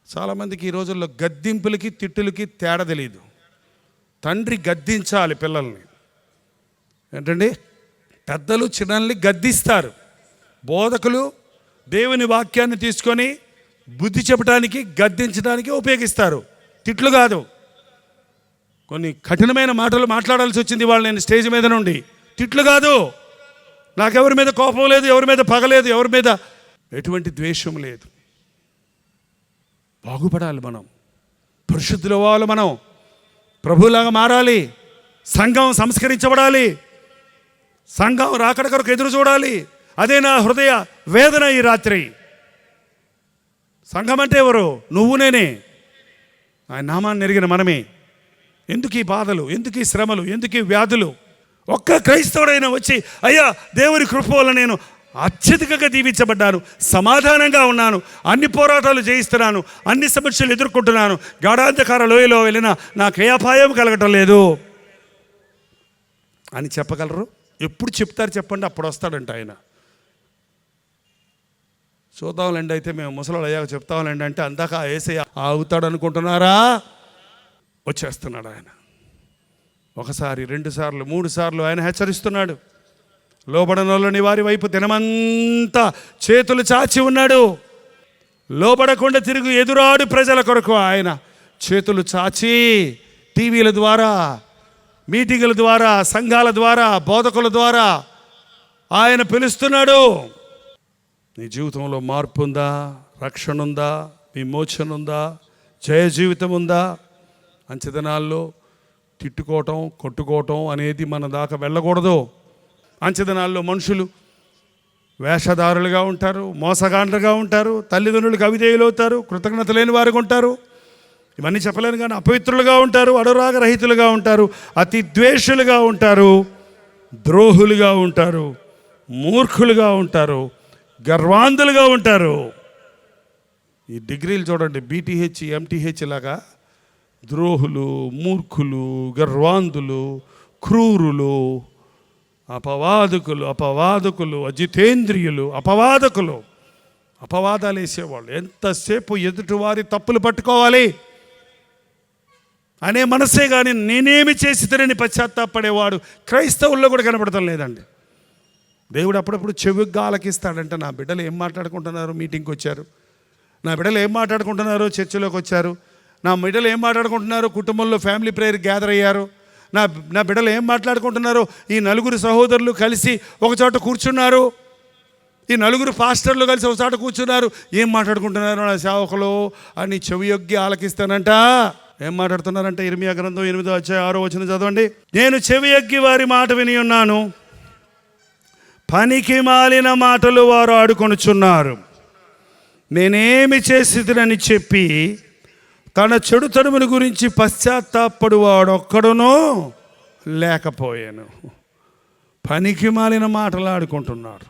చాలామందికి ఈ రోజుల్లో గద్దింపులకి తిట్టులకి తేడా తెలియదు. తండ్రి గద్దించాలి పిల్లల్ని. ఏంటండి, పెద్దలు చిన్నల్ని గద్దిస్తారు. బోధకులు దేవుని వాక్యాన్ని తీసుకొని బుద్ధి చెప్పడానికి, గద్దించడానికి ఉపయోగిస్తారు. తిట్లు కాదు. కొన్ని కఠినమైన మాటలు మాట్లాడాల్సి వచ్చింది వాళ్ళు నేను స్టేజ్ మీద నుండి. తిట్లు కాదు. నాకెవరి మీద కోపం లేదు, ఎవరి మీద పగలేదు, ఎవరి మీద ఎటువంటి ద్వేషం లేదు. బాగుపడాలి మనం, పరిశుద్ధులు అవ్వాలి మనం, ప్రభువులాగా మారాలి, సంఘం సంస్కరించబడాలి, సంఘం రాకడ కొరకు ఎదురు చూడాలి. అదే నా హృదయ వేదన ఈ రాత్రి. సంఘం అంటే ఎవరు? నువ్వు నేనే. ఆయన నామాన్ని ఎరిగిన మనమే. ఎందుకు ఈ బాధలు, ఎందుకు ఈ శ్రమలు, ఎందుకు ఈ వ్యాధులు? ఒక్క క్రైస్తవుడైనా వచ్చి అయ్యా దేవుని కృప వల్ల నేను అత్యధికంగా దీవించబడ్డాను, సమాధానంగా ఉన్నాను, అన్ని పోరాటాలు జయిస్తున్నాను, అన్ని సమస్యలు ఎదుర్కొంటున్నాను, గాఢాంధకార లోయలో వెళ్ళినా నాకు ఏ అపాయం కలగటం లేదు అని చెప్పగలరు? ఎప్పుడు చెప్తారు చెప్పండి? అప్పుడు వస్తాడంట ఆయన. చూద్దాంలేండి, అయితే మేము ముసలాళ్ళు అయ్యాక చెప్తాంలేండి అంటే అందాక ఏసయ్య ఆగుతాడు అనుకుంటున్నారా? వచ్చేస్తున్నాడు ఆయన. ఒకసారి, 2 సార్లు, 3 సార్లు ఆయన హెచ్చరిస్తున్నాడు. లోబడనోళ్ళని వారి వైపు దినమంతా చేతులు చాచి ఉన్నాడు. లోబడకుండా తిరుగు ఎదురాడు ప్రజల కొరకు ఆయన చేతులు చాచి టీవీల ద్వారా, మీటింగుల ద్వారా, సంఘాల ద్వారా, బోధకుల ద్వారా ఆయన పిలుస్తున్నాడు. నీ జీవితంలో మార్పు ఉందా? రక్షణ ఉందా? విమోచన ఉందా? జయ జీవితం ఉందా? అంచెదనాల్లో తిట్టుకోవటం, కొట్టుకోవటం అనేది మన దాకా వెళ్ళకూడదు. అంచెదనాల్లో మనుషులు వేషధారులుగా ఉంటారు, మోసగాండ్రుగా ఉంటారు, తల్లిదండ్రులకు అవిధేయులు అవుతారు, కృతజ్ఞత లేని వారుగా ఉంటారు. ఇవన్నీ చెప్పలేను కానీ అపవిత్రులుగా ఉంటారు, అనురాగరహితులుగా ఉంటారు, అతి ద్వేషులుగా ఉంటారు, ద్రోహులుగా ఉంటారు, మూర్ఖులుగా ఉంటారు, గర్వాంధులుగా ఉంటారు. ఈ డిగ్రీలు చూడండి, బీటీహెచ్, ఎంటీహెచ్ లాగా ద్రోహులు, మూర్ఖులు, గర్వాంధులు, క్రూరులు, అపవాదకులు, అజితేంద్రియులు, అపవాదాలు వేసేవాళ్ళు. ఎంతసేపు ఎదుటివారి తప్పులు పట్టుకోవాలి అనే మనసే కానీ నేనేమి చేసి తినని పశ్చాత్తాపడేవాడు క్రైస్తవుల్లో కూడా కనపడటం లేదండి. దేవుడు అప్పుడప్పుడు చెవిగా ఆలకిస్తాడంట. నా బిడ్డలు ఏం మాట్లాడుకుంటున్నారు? మీటింగ్కి వచ్చారు. నా బిడ్డలు ఏం మాట్లాడుకుంటున్నారు? చర్చిలోకి వచ్చారు. నా బిడ్డలు ఏం మాట్లాడుకుంటున్నారు? కుటుంబంలో ఫ్యామిలీ ప్రేయర్ గ్యాదర్ అయ్యారు. నా బిడ్డలు ఏం మాట్లాడుకుంటున్నారు? ఈ 4 సహోదరులు కలిసి ఒక చోట కూర్చున్నారు. ఈ 4 పాస్టర్లు కలిసి ఒక చోట కూర్చున్నారు. ఏం మాట్లాడుకుంటున్నారు నా సేవకులు అని చెవియొగ్గి ఆలకిస్తానంట. ఏం మాట్లాడుతున్నారంటే ఇర్మియా గ్రంథం 8వ అధ్యాయం 6వ వచనం చదవండి. నేను చెవియొగ్గి వారి మాట విని ఉన్నాను, పనికి మాలిన మాటలు వారు ఆడుకొనుచున్నారు. నేనేమి చేసిదనని చెప్పి తన చెడుతనముల గురించి పశ్చాత్తాపడు వాడొక్కడునో లేకపోయాను. పనికి మాలిన మాట్లాడుకుంటున్నారు,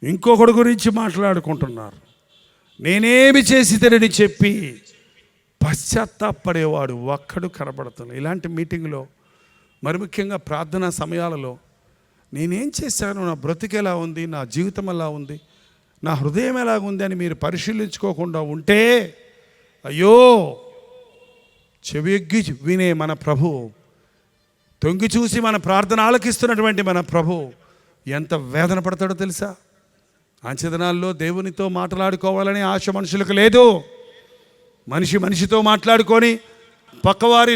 ఇంకొకటి గురించి మాట్లాడుకుంటున్నారు. నేనేమి చేసిదనని చెప్పి పశ్చాత్తాపడేవాడు ఒక్కడు కనబడుతున్నాడు. ఇలాంటి మీటింగ్లో, మరి ముఖ్యంగా ప్రార్థనా సమయాలలో నేనేం చేశాను, నా బ్రతికి ఎలా ఉంది, నా జీవితం ఎలా ఉంది, నా హృదయం ఎలాగుంది అని మీరు పరిశీలించుకోకుండా ఉంటే అయ్యో, చెవియొగ్గి వినే మన ప్రభు, తొంగి చూసి మన ప్రార్థన ఆలకిస్తున్నటువంటి మన ప్రభు ఎంత వేదన పడతాడో తెలుసా? అంచెదనాల్లో దేవునితో మాట్లాడుకోవాలని ఆశ మనుషులకు లేదు. మనిషితో మాట్లాడుకొని పక్కవారి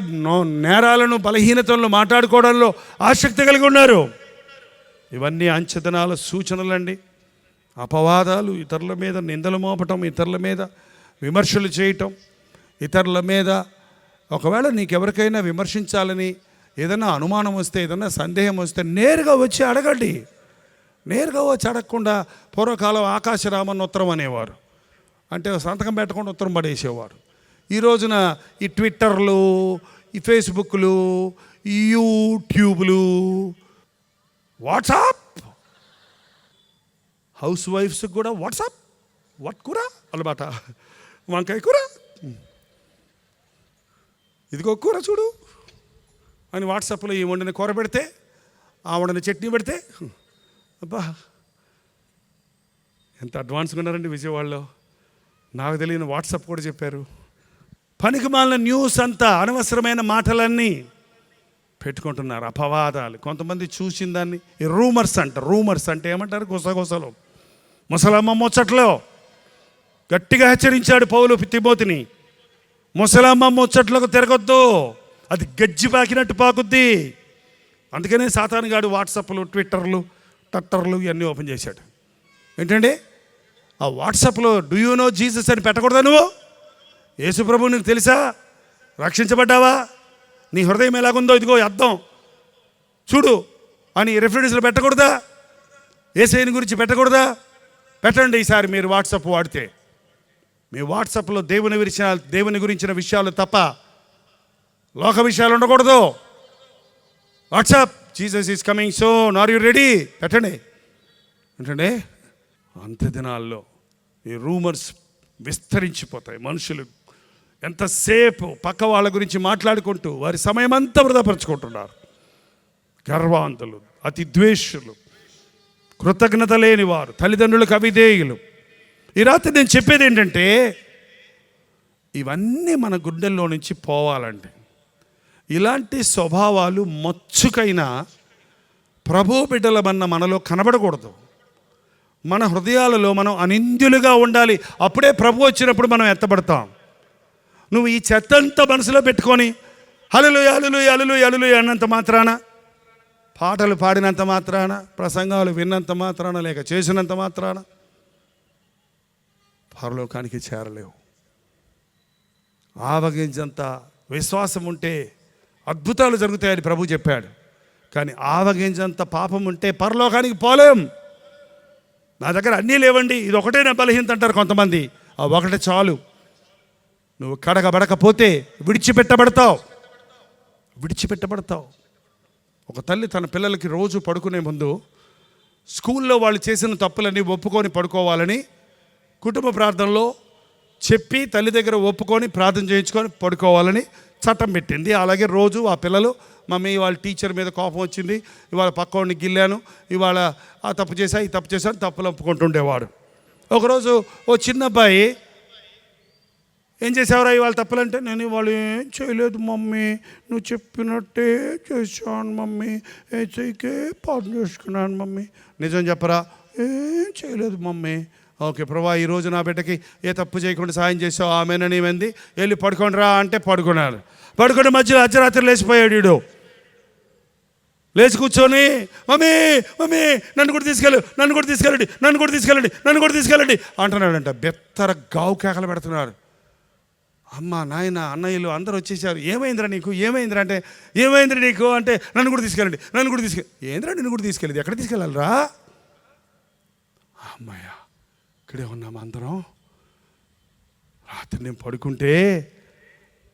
నేరాలను, బలహీనతలను మాట్లాడుకోవడంలో ఆసక్తి కలిగి ఉన్నారు. ఇవన్నీ అంచెదనాల సూచనలండి. అపవాదాలు, ఇతరుల మీద నిందలు మోపటం, ఇతరుల మీద విమర్శలు చేయటం, ఇతరుల మీద ఒకవేళ నీకెవరికైనా విమర్శించాలని ఏదైనా అనుమానం వస్తే, ఏదైనా సందేహం వస్తే నేరుగా వచ్చి అడగండి. నేరుగా వచ్చి అడగకుండా పూర్వకాలం ఆకాశరామన్ ఉత్తరం అనేవారు. అంటే సంతకం పెట్టకుండా ఉత్తరం పడేసేవారు. ఈ రోజున ఈ ట్విట్టర్లు, ఈ ఫేస్బుక్లు, ఈ యూట్యూబ్లు, వాట్సాప్ హౌస్ వైఫ్స్కి కూడా వాట్సాప్, వాట్ కూర అన్నమాట, వంకాయ కూర, ఇదిగో కూర చూడు అని వాట్సాప్లో ఈ వండిన కూర పెడితే, ఆ వండిన చట్నీ పెడితే, అబ్బా ఎంత అడ్వాన్స్గా ఉన్నారండి విజయవాడలో. నాకు తెలియని వాట్సాప్ కూడా చెప్పారు. పనికిమాలిన న్యూస్ అంతా, అనవసరమైన మాటలన్నీ పెట్టుకుంటున్నారు, అపవాదాలు. కొంతమంది చూసిన దాన్ని రూమర్స్ అంటే ఏమంటారు, గుసగుసలు. ముసలమ్మ ముచ్చట్లో గట్టిగా హెచ్చరించాడు పౌలు తిమోతిని, ముసలమ్మ ముచ్చట్లకు తిరగొద్దు, అది గజ్జి పాకినట్టు పాకుద్ది. అందుకనే సాతాను గాడు వాట్సాప్లు, ట్విట్టర్లు, టట్టర్లు ఇవన్నీ ఓపెన్ చేశాడు. ఏంటండి ఆ వాట్సాప్లో డూ యూ నో జీసస్ అని పెట్టకూడదా? నువ్వు యేసుప్రభు నీకు తెలుసా? రక్షించబడ్డావా? నీ హృదయం ఎలాగుందో ఇదిగో అర్థం చూడు అని రెఫరెన్స్లు పెట్టకూడదా? యేసయ్యని గురించి పెట్టకూడదా? పెట్టండి. ఈసారి మీరు వాట్సాప్ వాడితే మీ వాట్సాప్లో దేవుని గురించిన విషయాలు తప్ప లోక విషయాలు ఉండకూడదు. WhatsApp Jesus is coming soon, are you ready పెట్టండి. ఏంటంటే అంత్య దినాల్లో ఈ రూమర్స్ విస్తరించిపోతాయి. మనుషులు ఎంతసేపు పక్క వాళ్ళ గురించి మాట్లాడుకుంటూ వారి సమయం అంతా వృధాపరుచుకుంటున్నారు. గర్వాంతులు, అతి ద్వేషులు, కృతజ్ఞత లేని వారు, తల్లిదండ్రులకు అవిధేయులు. ఈ రాత్రి నేను చెప్పేది ఏంటంటే ఇవన్నీ మన గుండెల్లో నుంచి పోవాలండి. ఇలాంటి స్వభావాలు మచ్చుకైనా ప్రభు బిడ్డలమన్న మనలో కనబడకూడదు. మన హృదయాలలో మనం అనింద్యులుగా ఉండాలి. అప్పుడే ప్రభు వచ్చినప్పుడు మనం ఎత్తబడతాం. నువ్వు ఈ చెత్తంతా మనసులో పెట్టుకొని హల్లెలూయా హల్లెలూయా హల్లెలూయా హల్లెలూయా అన్నంత మాత్రాన, పాటలు పాడినంత మాత్రాన, ప్రసంగాలు విన్నంత మాత్రాన, లేక చేసినంత మాత్రాన పరలోకానికి చేరలేవు. ఆవగింజంత విశ్వాసం ఉంటే అద్భుతాలు జరుగుతాయని ప్రభు చెప్పాడు. కానీ ఆవగింజంత పాపం ఉంటే పరలోకానికి పోలేం. నా దగ్గర అన్నీ లేవండి, ఇది ఒకటే నా బలహీనత అంటారు కొంతమంది. ఆ ఒకటే చాలు. నువ్వు కడగబడకపోతే విడిచిపెట్టబడతావు. ఒక తల్లి తన పిల్లలకి రోజు పడుకునే ముందు స్కూల్లో వాళ్ళు చేసిన తప్పులన్నీ ఒప్పుకొని పడుకోవాలని కుటుంబ ప్రార్థనలో చెప్పి తల్లి దగ్గర ఒప్పుకొని ప్రార్థన చేయించుకొని పడుకోవాలని చట్టం పెట్టింది. అలాగే రోజు ఆ పిల్లలు, మమ్మీ వాళ్ళ టీచర్ మీద కోపం వచ్చింది, ఇవాళ పక్కవాడిని గిల్లాను, ఇవాళ ఆ తప్పు చేశా, ఈ తప్పు చేశాను, తప్పులు ఒప్పుకుంటుండేవాడు. ఒకరోజు ఓ చిన్న అబ్బాయి, ఏం చేసావురా ఇవాళ తప్పులంటే, నేను ఇవాళ ఏం చేయలేదు మమ్మీ, నువ్వు చెప్పినట్టే చేశాను మమ్మీ, ఏసైకే పాఠం చేసుకున్నాను మమ్మీ. నిజం చెప్పరా? ఏం చేయలేదు మమ్మీ. ఓకే ప్రభా, ఈరోజు నా బిడ్డకి ఏ తప్పు చేయకుండా సాయం చేసావు, ఆమెనని ఏమైంది, వెళ్ళి పడుకోండి రా అంటే పడుకున్నాడు. పడుకుని మధ్యలో అర్ధరాత్రి లేచిపోయాడు. వీడు లేచి కూర్చొని మమ్మీ మమ్మీ నన్ను కూడా తీసుకెళ్ళండి అంటున్నాడంట. బెత్తర గావు కేకలు పెడుతున్నాడు. అమ్మ నాయన అన్నయ్యలు అందరూ వచ్చేసారు. ఏమైందిరా నీకు, ఏమైందిరా అంటే, ఏమైందిరా నీకు అంటే, నన్ను కూడా తీసుకెళ్ళండి. ఏంద్రా నిన్ను కూడా తీసుకెళ్ళేది, ఎక్కడ తీసుకెళ్ళాలిరా? అమ్మాయ ఇక్కడే ఉన్నాము అందరం. రాత్రి నేను పడుకుంటే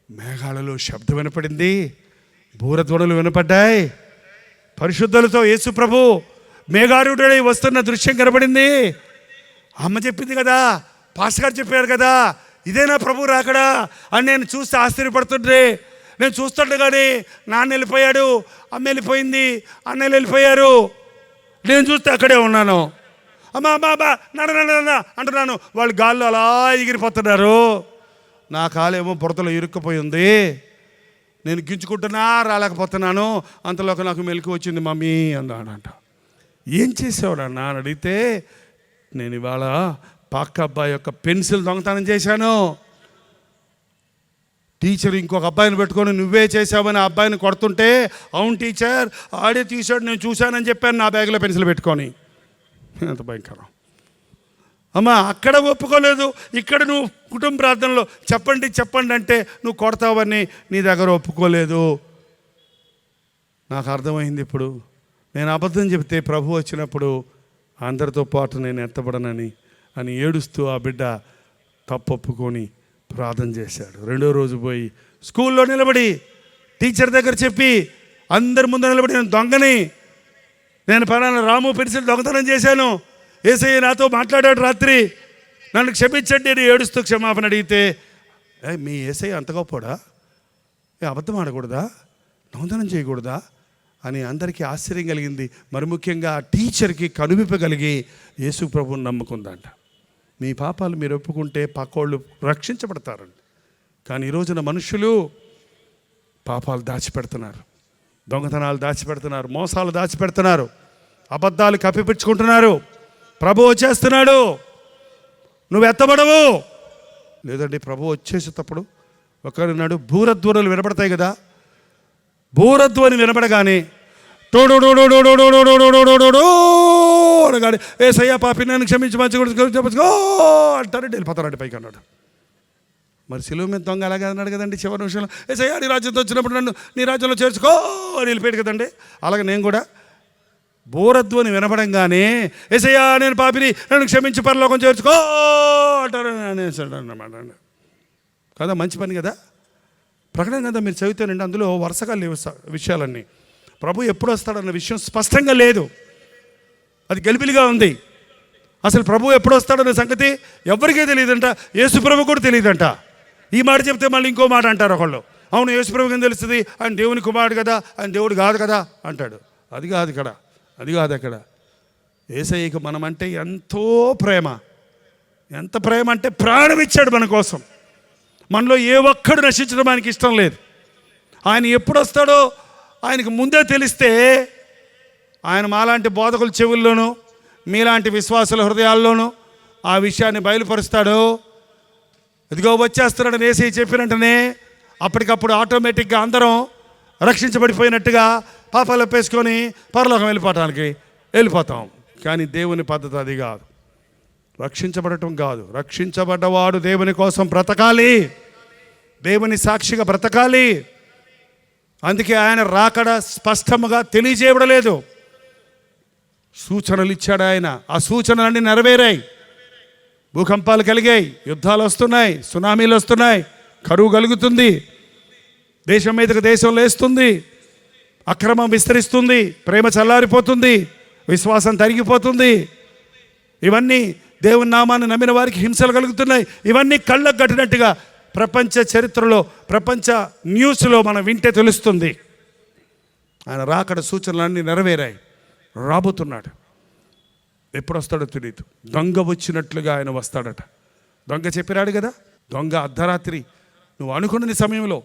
మేఘాలలో శబ్దం వినపడింది, బూరధ్వనులు వినపడ్డాయి. పరిశుద్ధులతో యేసు ప్రభు మేఘారూఢుడై వస్తున్న దృశ్యం కనబడింది. అమ్మ చెప్పింది కదా, పాస్టర్ గారు చెప్పారు కదా, ఇదేనా ప్రభు రాకడా అని నేను చూస్తే ఆశ్చర్యపడుతుంటే, నేను చూస్తుండగానే నాన్న వెళ్ళిపోయాడు, అమ్మ వెళ్ళిపోయింది, అన్నయ్యలు వెళ్ళిపోయారు. నేను చూస్తే అక్కడే ఉన్నాను. అమ్మా నాన్న అంటున్నాను. వాళ్ళు గాల్లో అలా ఎగిరిపోతున్నారు. నా కాలేమో బురదలో ఇరుక్కుపోయి ఉంది. నేను గింజుకుంటున్నా రాలేకపోతున్నాను. అంతలోకి నాకు మెలకు వచ్చింది మమ్మీ అన్నాడంట. ఏం చేసావుడన్నా అని అడిగితే, నేను ఇవాళ పక్క అబ్బాయి యొక్క పెన్సిల్ దొంగతనం చేశాను. టీచర్ ఇంకొక అబ్బాయిని పెట్టుకొని నువ్వే చేసావని ఆ అబ్బాయిని కొడుతుంటే, అవును టీచర్ ఆడే తీసాడు, నేను చూశానని చెప్పాను నా బ్యాగ్లో పెన్సిల్ పెట్టుకొని. ఎంత భయంకరం. అమ్మ అక్కడ ఒప్పుకోలేదు, ఇక్కడ నువ్వు కుటుంబ ప్రార్థనలో చెప్పండి అంటే నువ్వు కొడతావని నీ దగ్గర ఒప్పుకోలేదు. నాకు అర్థమైంది ఇప్పుడు, నేను అబద్ధం చెబితే ప్రభు వచ్చినప్పుడు అందరితో పాటు నేను ఎత్తబడనని అని ఏడుస్తూ ఆ బిడ్డ తప్పొప్పుకొని ప్రార్థన చేశాడు. రెండో రోజు పోయి స్కూల్లో నిలబడి టీచర్ దగ్గర చెప్పి అందరి ముందు నిలబడి, నేను దొంగని, నేను పలానా రాము పెన్సిల్ దొంగతనం చేశాను, యేసయ్య నాతో మాట్లాడాడు రాత్రి, నన్ను క్షమించండి అని ఏడుస్తూ క్షమాపణ అడిగితే, మీ యేసయ్య అంత గొప్పడా, అబద్ధం ఆడకూడదా, దొంగతనం చేయకూడదా అని అందరికీ ఆశ్చర్యం కలిగింది. మరి ముఖ్యంగా ఆ టీచర్కి కనువిప్పగలిగి యేసు ప్రభువుని నమ్ముకుందంట. మీ పాపాలు మీరు ఒప్పుకుంటే పక్కోళ్ళు రక్షించబడతారండి. కానీ ఈ రోజున మనుషులు పాపాలు దాచిపెడుతున్నారు, దొంగతనాలు దాచిపెడుతున్నారు, మోసాలు దాచిపెడుతున్నారు, అబద్ధాలు కప్పిపుచ్చుకుంటున్నారు. ప్రభు వచ్చేస్తున్నాడు, నువ్వు ఎత్తబడవు. లేదండి, ప్రభు వచ్చేసేటప్పుడు ఒకరినాడు భూరధ్వనులు వినపడతాయి కదా, భూరధ్వని వినపడగానే అనగానే యేసయ్య పాపి నన్ను క్షమించి మంచిగా అంటారండి, వెళ్ళిపోతారండి పైకి అన్నాడు. మరి సిలువ మీద దొంగ అలాగే అన్నాడు కదండి చివరి నిమిషంలో, యేసయ్య నీ రాజ్యంతో వచ్చినప్పుడు నన్ను నీ రాజ్యంలో చేర్చుకో అని వెళ్ళిపోయాడు కదండి. అలాగే నేను కూడా భూరధ్వని వినపడంగానే యేసయ్య నేను పాపిని నన్ను క్షమించి పరలోకం చేర్చుకో అంటారు అన్నమాట కదా. మంచి పని కదా. ప్రకటన కదా మీరు చదివితేనండి, అందులో వరుసగా లేవు విషయాలన్నీ. ప్రభు ఎప్పుడు వస్తాడన్న విషయం స్పష్టంగా లేదు, అది గలిబిలిగా ఉంది. అసలు ప్రభు ఎప్పుడు వస్తాడన్న సంగతి ఎవరికీ తెలియదంట, యేసు ప్రభు కూడా తెలియదంట. ఈ మాట చెప్తే మళ్ళీ ఇంకో మాట అంటారు ఒకళ్ళు, అవును యేసు ప్రభుకి ఏం తెలుస్తుంది, ఆయన దేవుని కుమారుడు కదా, ఆయన దేవుడు కాదు కదా అంటాడు. అది కాదు అక్కడ. యేసయ్యకి మనమంటే ఎంతో ప్రేమ, ఎంత ప్రేమ అంటే ప్రాణం ఇచ్చాడు మన కోసం. మనలో ఏ ఒక్కడు నశించడం ఆయనకి ఇష్టం లేదు. ఆయన ఎప్పుడు వస్తాడో ఆయనకు ముందే తెలిస్తే ఆయన మాలాంటి బోధకుల చెవుల్లోనూ మీలాంటి విశ్వాసుల హృదయాల్లోనూ ఆ విషయాన్ని బయలుపరుస్తాడు. ఇదిగో వచ్చేస్తున్నాడని యేసయ్య చెప్పినట్టునే అప్పటికప్పుడు ఆటోమేటిక్గా అందరం రక్షించబడిపోయినట్టుగా పాపాలు ఒప్పేసుకొని పరలోకం వెళ్ళిపోతాం. కానీ దేవుని పద్ధతి అది కాదు, రక్షించబడటం కాదు. రక్షించబడ్డవాడు దేవుని కోసం బ్రతకాలి, దేవుని సాక్షిగా బ్రతకాలి. అందుకే ఆయన రాకడ స్పష్టముగా తెలియజేయబడలేదు, సూచనలు ఇచ్చాడు ఆయన. ఆ సూచనలన్నీ నెరవేరాయి. భూకంపాలు కలిగాయి, యుద్ధాలు వస్తున్నాయి, సునామీలు వస్తున్నాయి, కరువు కలుగుతుంది, దేశం మీదకి దేశం లేస్తుంది, అక్రమం విస్తరిస్తుంది, ప్రేమ చల్లారిపోతుంది, విశ్వాసం తరిగిపోతుంది. ఇవన్నీ దేవుని నామాన్ని నమ్మిన వారికి హింసలు కలుగుతున్నాయి. ఇవన్నీ కళ్ళకు కట్టినట్టుగా ప్రపంచ చరిత్రలో, ప్రపంచ న్యూస్లో మనం వింటే తెలుస్తుంది. ఆయన రాకడ సూచనలన్నీ నెరవేరాయి, రాబోతున్నాడు. ఎప్పుడు వస్తాడో తెలియదు. దొంగ వచ్చినట్లుగా ఆయన వస్తాడట. దొంగ చెప్పినాడు కదా, దొంగ అర్ధరాత్రి నువ్వు అనుకున్న సమయంలో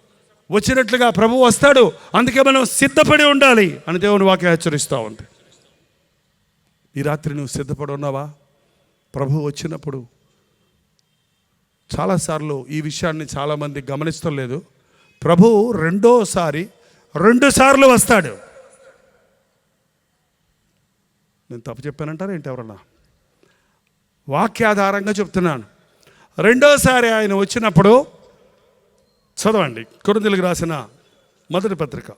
వచ్చినట్లుగా ప్రభు వస్తాడు, అందుకే మనం సిద్ధపడి ఉండాలి అని దేవుని వాక్యం హెచ్చరిస్తూ ఉంది. ఈ రాత్రి నువ్వు సిద్ధపడి ఉన్నావా? ప్రభు వచ్చినప్పుడు చాలాసార్లు ఈ విషయాన్ని చాలామంది గమనిస్తూ లేదు. ప్రభు రెండు సార్లు వస్తాడు. నేను తప్పు చెప్పానంటారా ఏంటి ఎవరన్నా? వాక్యాధారంగా చెప్తున్నాను. రెండోసారి ఆయన వచ్చినప్పుడు చదవండి, కొరింథీయులకు రాసిన మొదటి పత్రిక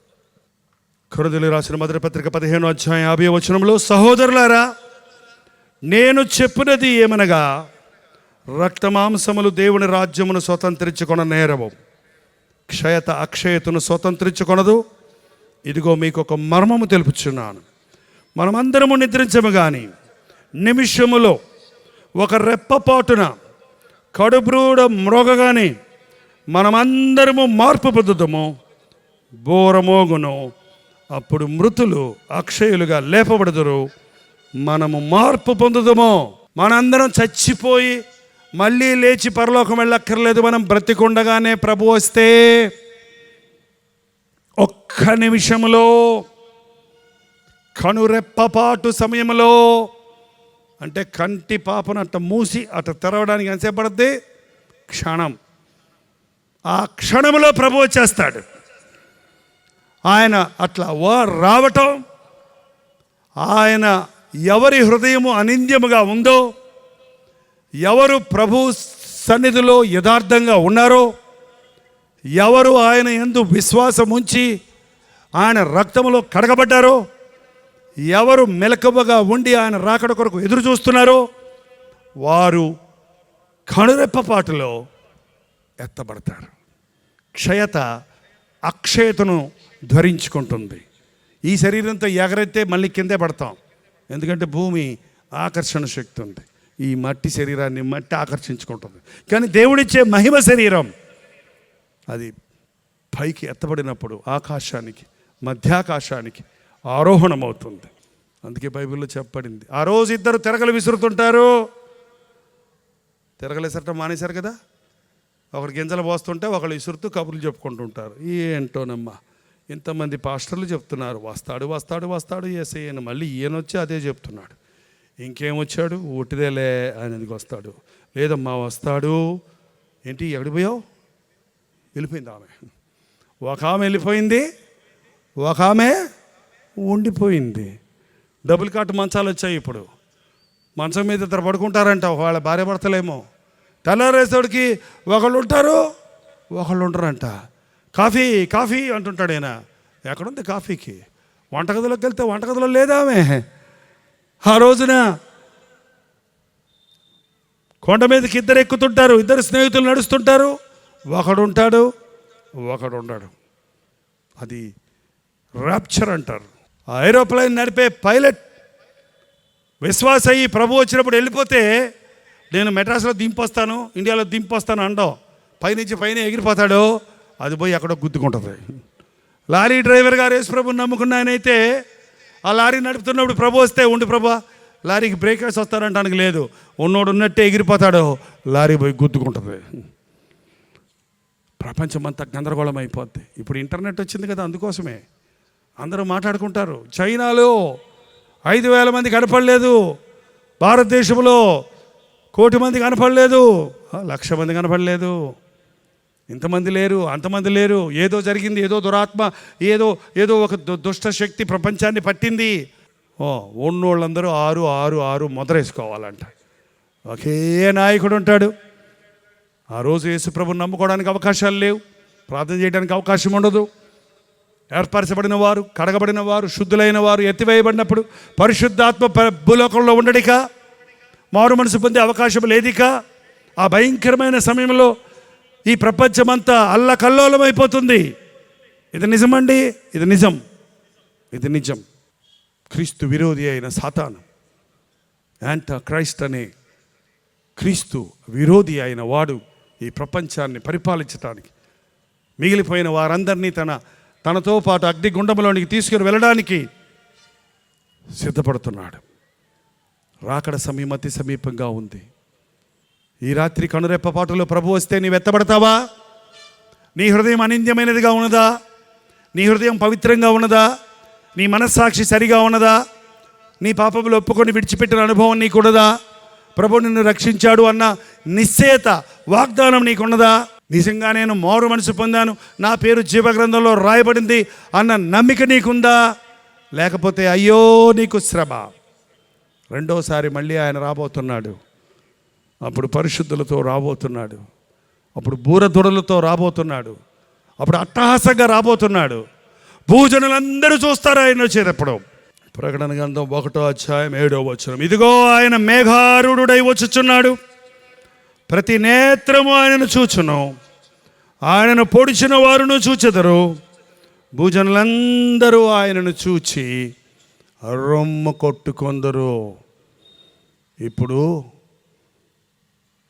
15వ అధ్యాయం 50వ వచనంలో, సహోదరులారా నేను చెప్పినది ఏమనగా రక్తమాంసములు దేవుని రాజ్యమును స్వతంత్రించుకొన నేరవు, క్షయత అక్షయతను స్వతంత్రించుకొనదు. ఇదిగో మీకు ఒక మర్మము తెలుపుచున్నాను. మనమందరము నిద్రించము కానీ నిమిషములో ఒక రెప్పపాటున కడుబ్రూడ మ్రోగగానే మనమందరము మార్పు పొందుతాము. బోరమోగును, అప్పుడు మృతులు అక్షయులుగా లేపబడదురు, మనము మార్పు పొందుదాము. మనందరం చచ్చిపోయి మళ్ళీ లేచి పరలోకం వెళ్ళక్కర్లేదు. మనం బ్రతికుండగానే ప్రభు వస్తే ఒక్క నిమిషంలో, కనురెప్పపాటు సమయంలో, అంటే కంటి పాపను అట్ట మూసి అట్ట తెరవడానికి ఎంతసేపు పడుద్ది? క్షణం. ఆ క్షణంలో ప్రభు వచ్చేస్తాడు. ఆయన అట్లా రావటం, ఆయన ఎవరి హృదయము అనింద్యముగా ఉందో, ఎవరు ప్రభు సన్నిధిలో యథార్థంగా ఉన్నారో, ఎవరు ఆయన యందు విశ్వాసం ఉంచి ఆయన రక్తములో కడగబడ్డారో, ఎవరు మెలకువగా ఉండి ఆయన రాకడ కొరకు ఎదురు చూస్తున్నారో, వారు కనురెప్పపాటులో ఎత్తబడతారు. క్షయత అక్షయతను ధరించుకుంటుంది. ఈ శరీరంతో ఎగరైతే మళ్ళీ కిందే పడతాం, ఎందుకంటే భూమి ఆకర్షణ శక్తి ఉంది. ఈ మట్టి శరీరాన్ని మట్టి ఆకర్షించుకుంటుంది. కానీ దేవుడిచ్చే మహిమ శరీరం అది పైకి ఎత్తబడినప్పుడు ఆకాశానికి, మధ్యాకాశానికి ఆరోహణమవుతుంది. అందుకే బైబిల్లో చెప్పబడింది, ఆ రోజు ఇద్దరు తిరగలు విసురుతుంటారు. తిరగలు విసరటం మానేశారు కదా. ఒకరు గింజలు పోస్తుంటే ఒకళ్ళు విసురుతూ కబుర్లు చెప్పుకుంటుంటారు. ఏంటోనమ్మా, ఇంతమంది పాస్టర్లు చెప్తున్నారు వస్తాడు వస్తాడు వస్తాడు యేసయ్య, మళ్ళీ ఈయనొచ్చి అదే చెప్తున్నాడు. ఇంకేమొచ్చాడు, ఒట్టిదేలే ఆయనకి వస్తాడు. లేదమ్మా వస్తాడు. ఏంటి ఎక్కడికి పోయావు? వెళ్ళిపోయింది ఆమె. ఒక ఆమె వెళ్ళిపోయింది, ఒక ఆమె ఉండిపోయింది. డబుల్ కాట్ మంచాలు వచ్చాయి ఇప్పుడు. మంచం మీద ఇద్దరు పడుకుంటారంట, వాళ్ళ భార్య భర్తలేమో. తెల్లారేసరికి ఒకళ్ళు ఉంటారు, ఒకళ్ళు ఉంటారంట. కాఫీ కాఫీ అంటుంటాడు ఆయన. ఎక్కడుంది కాఫీకి? వంటగదిలోకి వెళ్తే వంటగదిలో లేదా ఆమె. ఆ రోజున కొండ మీదకి ఇద్దరు ఎక్కుతుంటారు, ఇద్దరు స్నేహితులు నడుస్తుంటారు. ఒకడు ఉంటాడు, ఒకడు ఉండడు. అది ర్యాప్చర్ అంటారు. ఆ ఏరోప్లేన్ నడిపే పైలట్ విశ్వాస అయ్యి ప్రభు వచ్చినప్పుడు వెళ్ళిపోతే, నేను మెడ్రాస్లో దింపొస్తాను, ఇండియాలో దింపొస్తాను అండం, పైనుంచి పైన ఎగిరిపోతాడు. అది పోయి ఎక్కడో గుద్దుకుంటుంది. లారీ డ్రైవర్ గారు యేసు ప్రభుని నమ్ముకున్న ఆయన అయితే ఆ లారీ నడుపుతున్నప్పుడు ప్రభు వస్తే, ఉండి ప్రభు లారీకి బ్రేకర్స్ వస్తారంటానికి లేదు, ఉన్నోడు ఉన్నట్టే ఎగిరిపోతాడు, లారీ పోయి గుద్దుకుంటుంది. ప్రపంచమంతా గందరగోళం అయిపోద్ది. ఇప్పుడు ఇంటర్నెట్ వచ్చింది కదా, అందుకోసమే అందరూ మాట్లాడుకుంటారు. చైనాలో 5,000 మంది కనపడలేదు, భారతదేశంలో 1,000,000 మంది కనపడలేదు, 1,00,000 మంది కనపడలేదు. ఇంతమంది లేరు, అంతమంది లేరు. ఏదో జరిగింది, ఏదో దురాత్మ, ఏదో ఒక దుష్ట శక్తి ప్రపంచాన్ని పట్టింది. ఉన్నోళ్ళందరూ 6 మొదరేసుకోవాలంట. ఒకే నాయకుడు ఉంటాడు. ఆ రోజు యేసుప్రభుని నమ్ముకోవడానికి అవకాశాలు లేవు, ప్రార్థన చేయడానికి అవకాశం ఉండదు. ఏర్పరచబడిన వారు, కడగబడిన వారు, శుద్ధులైన వారు ఎత్తివేయబడినప్పుడు పరిశుద్ధాత్మ భూలోకంలో ఉండడిక, మారు మనసు పొందే అవకాశం లేదిక. ఆ భయంకరమైన సమయంలో ఈ ప్రపంచమంతా అల్లకల్లోలమైపోతుంది. ఇది నిజమండి, ఇది నిజం, ఇది నిజం. క్రీస్తు విరోధి అయిన సాతాను, యాంటా క్రైస్ట్ అనే క్రీస్తు విరోధి అయిన వాడు ఈ ప్రపంచాన్ని పరిపాలించడానికి, మిగిలిపోయిన వారందరినీ తనతో పాటు అగ్నిగుండంలోనికి తీసుకుని వెళ్ళడానికి సిద్ధపడుతున్నాడు. రాకడ సమయం అతి సమీపంగా ఉంది. ఈ రాత్రి కనురెప్పపాటులో ప్రభు వస్తే నీవు ఎత్తబడతావా? నీ హృదయం అనింద్యమైనదిగా ఉన్నదా? నీ హృదయం పవిత్రంగా ఉన్నదా? నీ మనస్సాక్షి సరిగా ఉన్నదా? నీ పాపములు ఒప్పుకొని విడిచిపెట్టిన అనుభవం నీకున్నదా? ప్రభు నిన్ను రక్షించాడు అన్న నిశ్చయత, వాగ్దానం నీకున్నదా? నిజంగా నేను మారు మనసు పొందాను, నా పేరు జీవగ్రంథంలో రాయబడింది అన్న నమ్మిక నీకుందా? లేకపోతే అయ్యో నీకు శ్రమ. రెండోసారి మళ్ళీ ఆయన రాబోతున్నాడు. అప్పుడు పరిశుద్ధులతో రాబోతున్నాడు, అప్పుడు బూరదొడలతో రాబోతున్నాడు, అప్పుడు అట్టహాసంగా రాబోతున్నాడు. భూజనులందరూ చూస్తారు ఆయన వచ్చేటప్పుడు. ప్రకటన గ్రంథం 1వ అధ్యాయం 7వ వచనం. ఇదిగో ఆయన మేఘారూఢుడై వచ్చుచున్నాడు, ప్రతి నేత్రము ఆయనను చూచును, ఆయనను పొడిచిన వారును చూచెదరు. భూజనులందరూ ఆయనను చూచి రొమ్ము కొట్టుకొందరు. ఇప్పుడు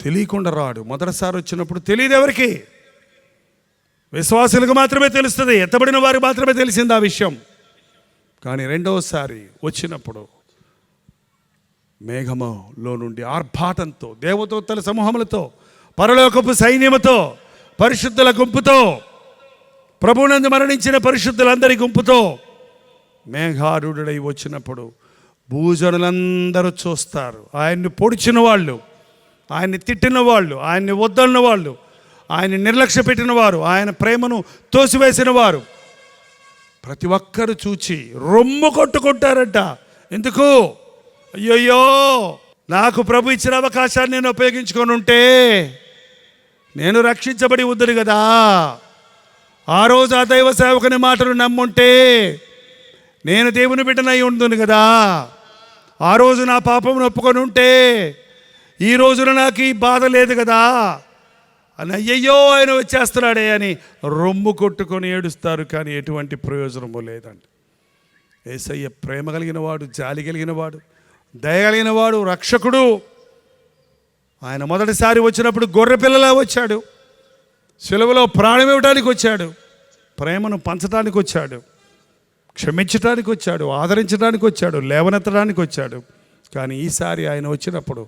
తెలియకుండా రాడు. మొదటిసారి వచ్చినప్పుడు తెలియదు ఎవరికి, విశ్వాసులకు మాత్రమే తెలుస్తుంది, ఎత్తబడిన వారికి మాత్రమే తెలిసింది ఆ విషయం. కానీ రెండవసారి వచ్చినప్పుడు మేఘములో నుండి ఆర్భాటంతో, దేవదూతల సమూహములతో, పరలోకపు సైన్యముతో, పరిశుద్ధుల గుంపుతో, ప్రభువునందు మరణించిన పరిశుద్ధులందరి గుంపుతో మేఘారూఢుడై వచ్చినప్పుడు భూజనులందరూ చూస్తారు. ఆయన్ని పొడిచిన వాళ్ళు, ఆయన్ని తిట్టిన వాళ్ళు, ఆయన్ని వద్దన్న వాళ్ళు, ఆయన్ని నిర్లక్ష్య పెట్టిన వారు, ఆయన ప్రేమను తోసివేసిన వారు, ప్రతి ఒక్కరు చూచి రొమ్ము కొట్టుకుంటారంట. ఎందుకు? అయ్యయ్యో, నాకు ప్రభు ఇచ్చిన అవకాశాన్ని నేను ఉపయోగించుకొని ఉంటే నేను రక్షించబడి ఉందని కదా. ఆ రోజు ఆ దైవ సేవకుని మాటలు నమ్ముంటే నేను దేవుని బిడ్డనై ఉండును కదా. ఆ రోజు నా పాపమును ఒప్పుకొని ఉంటే ఈ రోజున నాకు ఈ బాధ లేదు కదా అని అయ్యయ్యో ఆయన వచ్చేస్తున్నాడే అని రొమ్ము కొట్టుకొని ఏడుస్తారు. కానీ ఎటువంటి ప్రయోజనము లేదండి. యేసయ్య ప్రేమ కలిగిన వాడు, జాలి కలిగిన వాడు, దయగలిగిన వాడు, రక్షకుడు. ఆయన మొదటిసారి వచ్చినప్పుడు గొర్రెపిల్లలా వచ్చాడు. సిలువలో ప్రాణం ఇవ్వడానికి వచ్చాడు, ప్రేమను పంచడానికి వచ్చాడు, క్షమించడానికి వచ్చాడు, ఆదరించడానికి వచ్చాడు, లేవనెత్తడానికి వచ్చాడు. కానీ ఈసారి ఆయన వచ్చినప్పుడు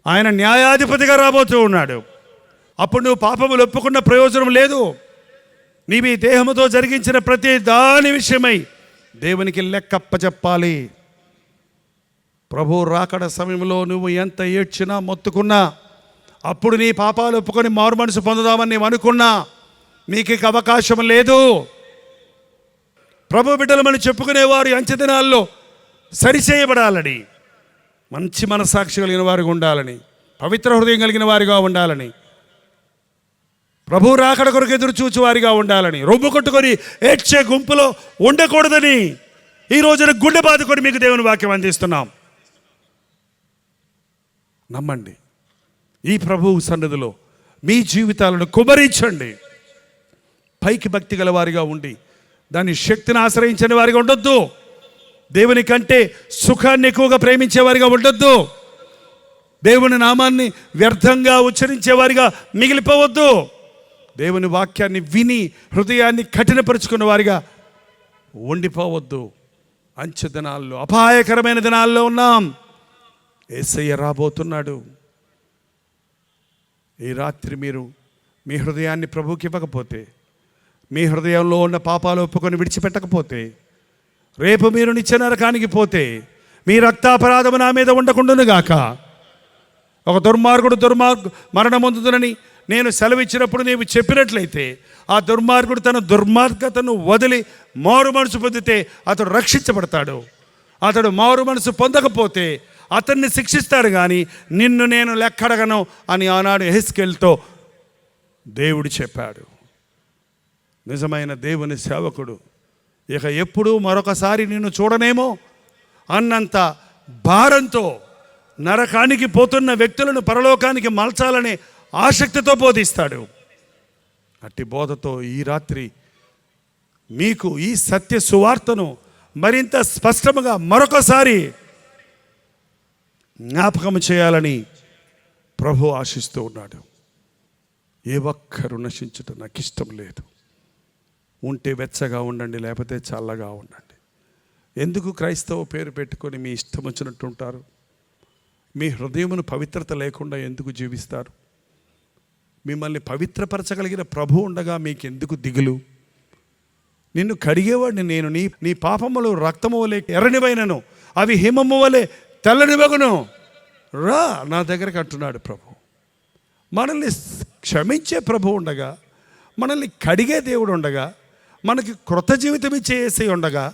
ఆయన న్యాయాధిపతిగా రాబోతూ ఉన్నాడు. అప్పుడు నువ్వు పాపములు ఒప్పుకున్న ప్రయోజనం లేదు. నీవి దేహముతో జరిగించిన ప్రతి దాని విషయమై దేవునికి లెక్కప్పచెప్పాలి. ప్రభు రాకడ సమయంలో నువ్వు ఎంత ఏడ్చినా మొత్తుకున్నా, అప్పుడు నీ పాపాలు ఒప్పుకొని మారు మనసు పొందుదామని నీవు అనుకున్నా, నీకు ఇక అవకాశం లేదు. ప్రభు బిడ్డలమని చెప్పుకునేవారు అంచె దినాల్లో సరిచేయబడాలని, మంచి మనస్సాక్షి కలిగిన వారిగా ఉండాలని, పవిత్ర హృదయం కలిగిన వారిగా ఉండాలని, ప్రభు రాకడ కొరకు ఎదురు చూచు వారిగా ఉండాలని, రొమ్ము కొట్టుకొని ఏడ్చే గుంపులో ఉండకూడదని ఈ రోజున గుండె బాదుకొని మీకు దేవుని వాక్యం అందిస్తున్నాం. నమ్మండి. ఈ ప్రభువు సన్నిధిలో మీ జీవితాలను కుమరించండి. పైకి భక్తి గల వారిగా ఉండి దాని శక్తిని ఆశ్రయించని వారిగా ఉండొద్దు. దేవుని కంటే సుఖాన్ని ఎక్కువగా ప్రేమించేవారిగా ఉండొద్దు. దేవుని నామాన్ని వ్యర్థంగా ఉచ్చరించేవారిగా మిగిలిపోవద్దు. దేవుని వాక్యాన్ని విని హృదయాన్ని కఠినపరుచుకున్న వారిగా ఉండిపోవద్దు. అంచె దినాల్లో, అపాయకరమైన దినాల్లో ఉన్నాం. యేసయ్య రాబోతున్నాడు. ఈ రాత్రి మీరు మీ హృదయాన్ని ప్రభువుకి ఇవ్వకపోతే, మీ హృదయంలో ఉన్న పాపాలు ఒప్పుకొని విడిచిపెట్టకపోతే, రేపు మీరు నిత్య నరకానికి పోతే మీ రక్తాపరాధము నా మీద ఉండకుండాను గాక. ఒక దుర్మార్గుడు మరణం పొందుతుందని నేను సెలవిచ్చినప్పుడు నీవు చెప్పినట్లయితే, ఆ దుర్మార్గుడు తన దుర్మార్గతను వదిలి మారు మనసు పొందితే అతడు రక్షించబడతాడు. అతడు మారు మనసు పొందకపోతే అతన్ని శిక్షిస్తాడు, కానీ నిన్ను నేను లెక్కడగను అని ఆనాడు యెహెజ్కేలుతో దేవుడు చెప్పాడు. నిజమైన దేవుని సేవకుడు ఇక ఎప్పుడూ మరొకసారి నిన్ను చూడనేమో అన్నంత భారంతో నరకానికి పోతున్న వ్యక్తులను పరలోకానికి మలచాలనే ఆసక్తితో బోధిస్తాడు. అట్టి బోధతో ఈ రాత్రి మీకు ఈ సత్య సువార్తను మరింత స్పష్టంగా మరొకసారి జ్ఞాపకం చేయాలని ప్రభు ఆశిస్తూ ఉన్నాడు. ఏ ఒక్కరు నశించుట నాకు ఇష్టం లేదు. ఉంటే వెచ్చగా ఉండండి, లేకపోతే చల్లగా ఉండండి. ఎందుకు క్రైస్తవ పేరు పెట్టుకొని మీ ఇష్టం వచ్చినట్టు ఉంటారు? మీ హృదయమును పవిత్రత లేకుండా ఎందుకు జీవిస్తారు? మిమ్మల్ని పవిత్రపరచగలిగిన ప్రభు ఉండగా మీకెందుకు దిగులు? నిన్ను కడిగేవాడిని నేను, నీ పాపములు రక్తము వలె ఎర్రనివైనను అవి హిమము వలె తెల్లనివగును, రా నా దగ్గరకు అంటున్నాడు ప్రభు. మనల్ని క్షమించే ప్రభు ఉండగా, మనల్ని కడిగే దేవుడు ఉండగా, మనకి క్రొత్త జీవితం ఇచ్చే యేసయ్య ఉండగా,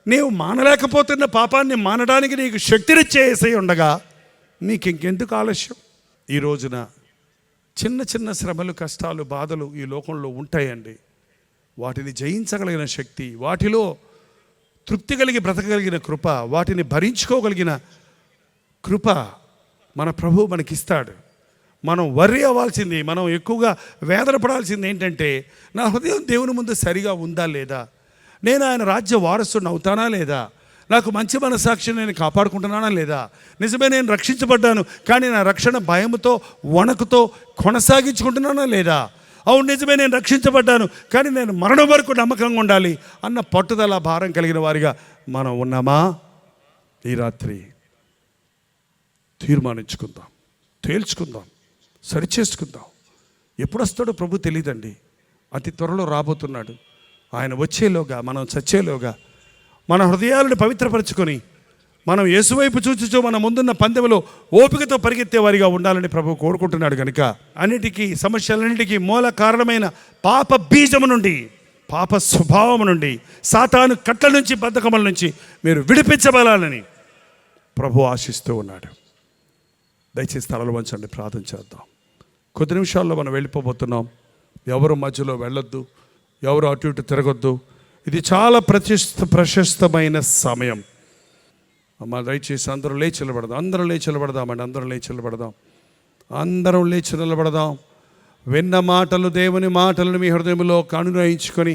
నీవు మానలేకపోతున్న పాపాన్ని మానడానికి నీకు శక్తినిచ్చే యేసయ్య ఉండగా నీకు ఇంకెందుకు ఆలస్యం? ఈ రోజున చిన్న చిన్న శ్రమలు, కష్టాలు, బాధలు ఈ లోకంలో ఉంటాయండి. వాటిని జయించగలిగిన శక్తి, వాటిలో తృప్తి కలిగి బ్రతకగలిగిన కృప, వాటిని భరించుకోగలిగిన కృప మన ప్రభువు మనకిస్తాడు. మనం వర్రీ అవ్వాల్సింది, మనం ఎక్కువగా వేదన పడాల్సింది ఏంటంటే, నా హృదయం దేవుని ముందు సరిగా ఉందా లేదా, నేను ఆయన రాజ్య వారసుడిని అవుతానా లేదా, నాకు మంచి మనస్సాక్షిని నేను కాపాడుకుంటున్నానా లేదా, నిజమే నేను రక్షించబడ్డాను కానీ నా రక్షణ భయముతో వణకుతో కొనసాగించుకుంటున్నానా లేదా, అవును నిజమే నేను రక్షించబడ్డాను కానీ నేను మరణం వరకు నమ్మకంగా ఉండాలి అన్న పట్టుదల భారం కలిగిన వారిగా మనం ఉన్నామా? ఈ రాత్రి తీర్మానించుకుందాం, తేల్చుకుందాం, సరిచేసుకుందాం. ఎప్పుడు వస్తాడో ప్రభు తెలియదండి. అతి త్వరలో రాబోతున్నాడు. ఆయన వచ్చేలోగా, మనం చచ్చేలోగా మన హృదయాలను పవిత్రపరచుకొని మనం యేసువైపు చూచుచూ మన ముందున్న పందెంలో ఓపికతో పరిగెత్తే వారిగా ఉండాలని ప్రభు కోరుకుంటున్నాడు. కనుక అన్నిటికీ, సమస్యలన్నిటికీ మూల కారణమైన పాప బీజము నుండి, పాప స్వభావం నుండి, సాతాను కట్ల నుంచి, బద్ధకముల నుంచి మీరు విడిపించబడాలని ప్రభు ఆశిస్తూ ఉన్నాడు. దయచేసి తలలు వంచండి, ప్రార్థన చేద్దాం. కొద్ది నిమిషాల్లో మనం వెళ్ళిపోబోతున్నాం. ఎవరు మధ్యలో వెళ్ళొద్దు, ఎవరు అటు ఇటు తిరగొద్దు. ఇది చాలా ప్రశస్తమైన సమయం. అమ్మ దయచేసి అందరూ లేచి నిలబడదాం, అందరం లేచి నిలబడదామండి, అందరం లేచి నిలబడదాం, అందరం లేచి నిలబడదాం. విన్న మాటలు, దేవుని మాటలను మీ హృదయంలో అనుగ్రహించుకొని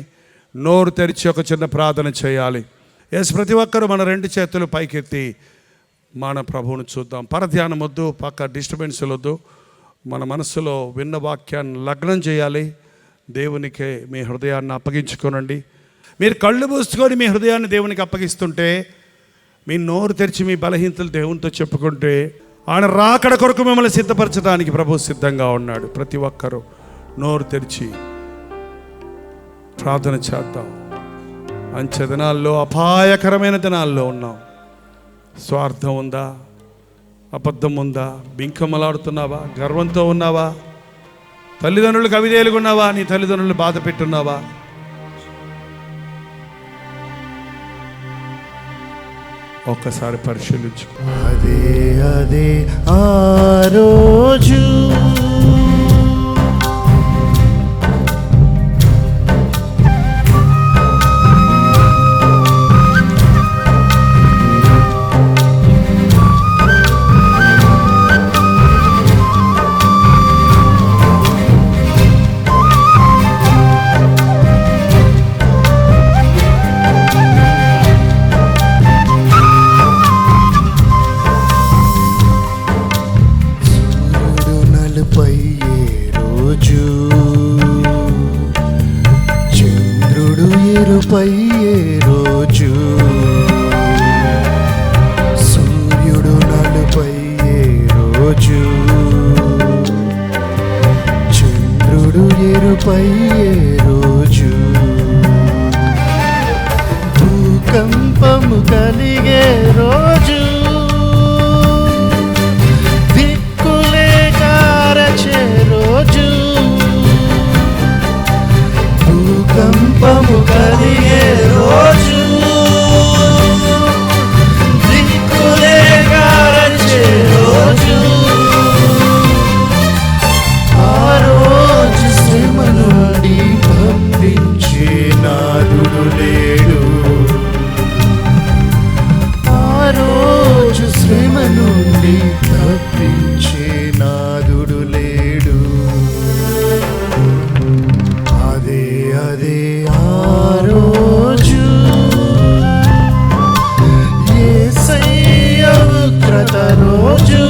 నోరు తెరిచి ఒక చిన్న ప్రార్థన చేయాలి. ఎస్, ప్రతి ఒక్కరూ మన రెండు చేతులు పైకెత్తి మన ప్రభువుని చూద్దాం. పరధ్యానం వద్దు, పక్క డిస్టర్బెన్స్లు వద్దు. మన మనసులో విన్న వాక్యాన్ని లగ్నం చేయాలి. దేవునికి మీ హృదయాన్ని అప్పగించుకోనండి. మీరు కళ్ళు మూసుకొని మీ హృదయాన్ని దేవునికి అప్పగిస్తుంటే, మీ నోరు తెరిచి మీ బలహీనతలు దేవునితో చెప్పుకుంటే, ఆయన రాకడ కొరకు మిమ్మల్ని సిద్ధపరచడానికి ప్రభు సిద్ధంగా ఉన్నాడు. ప్రతి ఒక్కరూ నోరు తెరిచి ప్రార్థన చేద్దాం. అంచె దినాల్లో, అపాయకరమైన దినాల్లో ఉన్నాం. స్వార్థం ఉందా? అబద్ధం ఉందా? బింకమలాడుతున్నావా? గర్వంతో ఉన్నావా? తల్లిదండ్రులకు అవిధేయులుగా నీ తల్లిదండ్రులను బాధ పెట్టున్నావా? ఒక్కసారి పరిశీలించుకో.
అదే ఆ రోజు పయ్యే రోజు, సూర్యుడు నలుపయ్యే రోజు, చంద్రుడు ఎరుపయ్యే రోజు, భూకంపము కలిగే రోజు, దిక్కులే కారచే రోజు, భూకంపము కలిగే రోజు, దిక్కులే కారచే రోజు, ఆ రోజు శ్రమ నుండి తప్పించే నాదుడు లేడు, ఆ రోజు శ్రమ నుండి తప్పించే నాదుడు లేడు. అదే ఆ రోజు, యేసయ్య ఉగ్రత రోజు,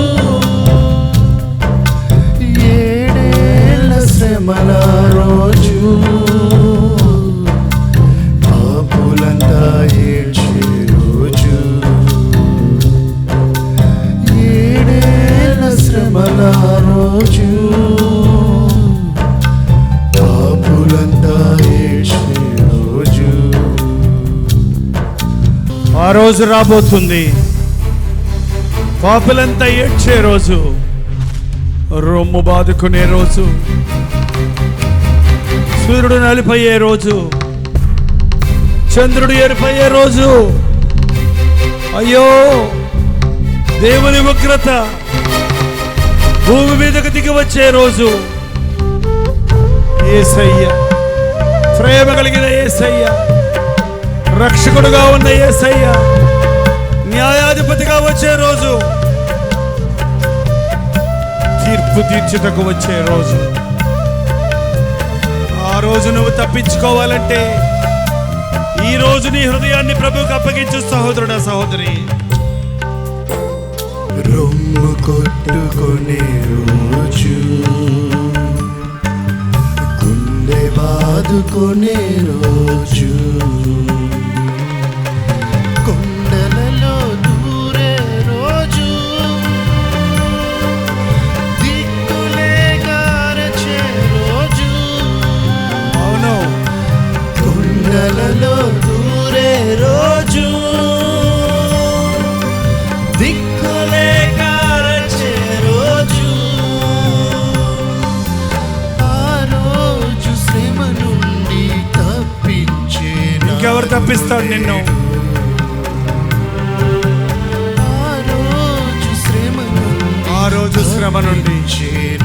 ఏడేళ్ల శ్రమల రోజు, పాపులంతా ఏడ్చే రోజు, ఏడేళ్ల శ్రమల రోజు,
ఆ రోజు రాబోతుంది. పాపులంతా ఏడ్చే రోజు, రొమ్ము బాదుకునే రోజు, సూర్యుడు నలిపయ్యే రోజు, చంద్రుడు ఎరుపయ్యే రోజు. అయ్యో, దేవుని ఉగ్రత భూమి మీదకు దిగి వచ్చే రోజు. యేసయ్య, ప్రేమ కలిగిన యేసయ్య, రక్షకుడుగా ఉన్న యేసయ్య న్యాయాధిపతిగా వచ్చే రోజు, తీర్పు తీర్చుటకు వచ్చే రోజు. ఆ రోజు నువ్వు తప్పించుకోవాలంటే ఈ రోజు నీ హృదయాన్ని ప్రభువుకు అప్పగించు సహోదరుడా, సహోదరి.
రొమ్ము కొట్టుకునే రోజు, గుండె బాదుకునే రోజు, కొండలలో దూరే రోజు, దిక్కులే కారచే రోజు.
అవును,
కొండలలో దూరే రోజు, దిక్కులే కారచే రోజు, ఆ రోజు శ్రమ నుండి తప్పించే.
ఇంకెవరు తప్పిస్తాడు నిన్ను? ఆ రోజు శ్రమ నుండి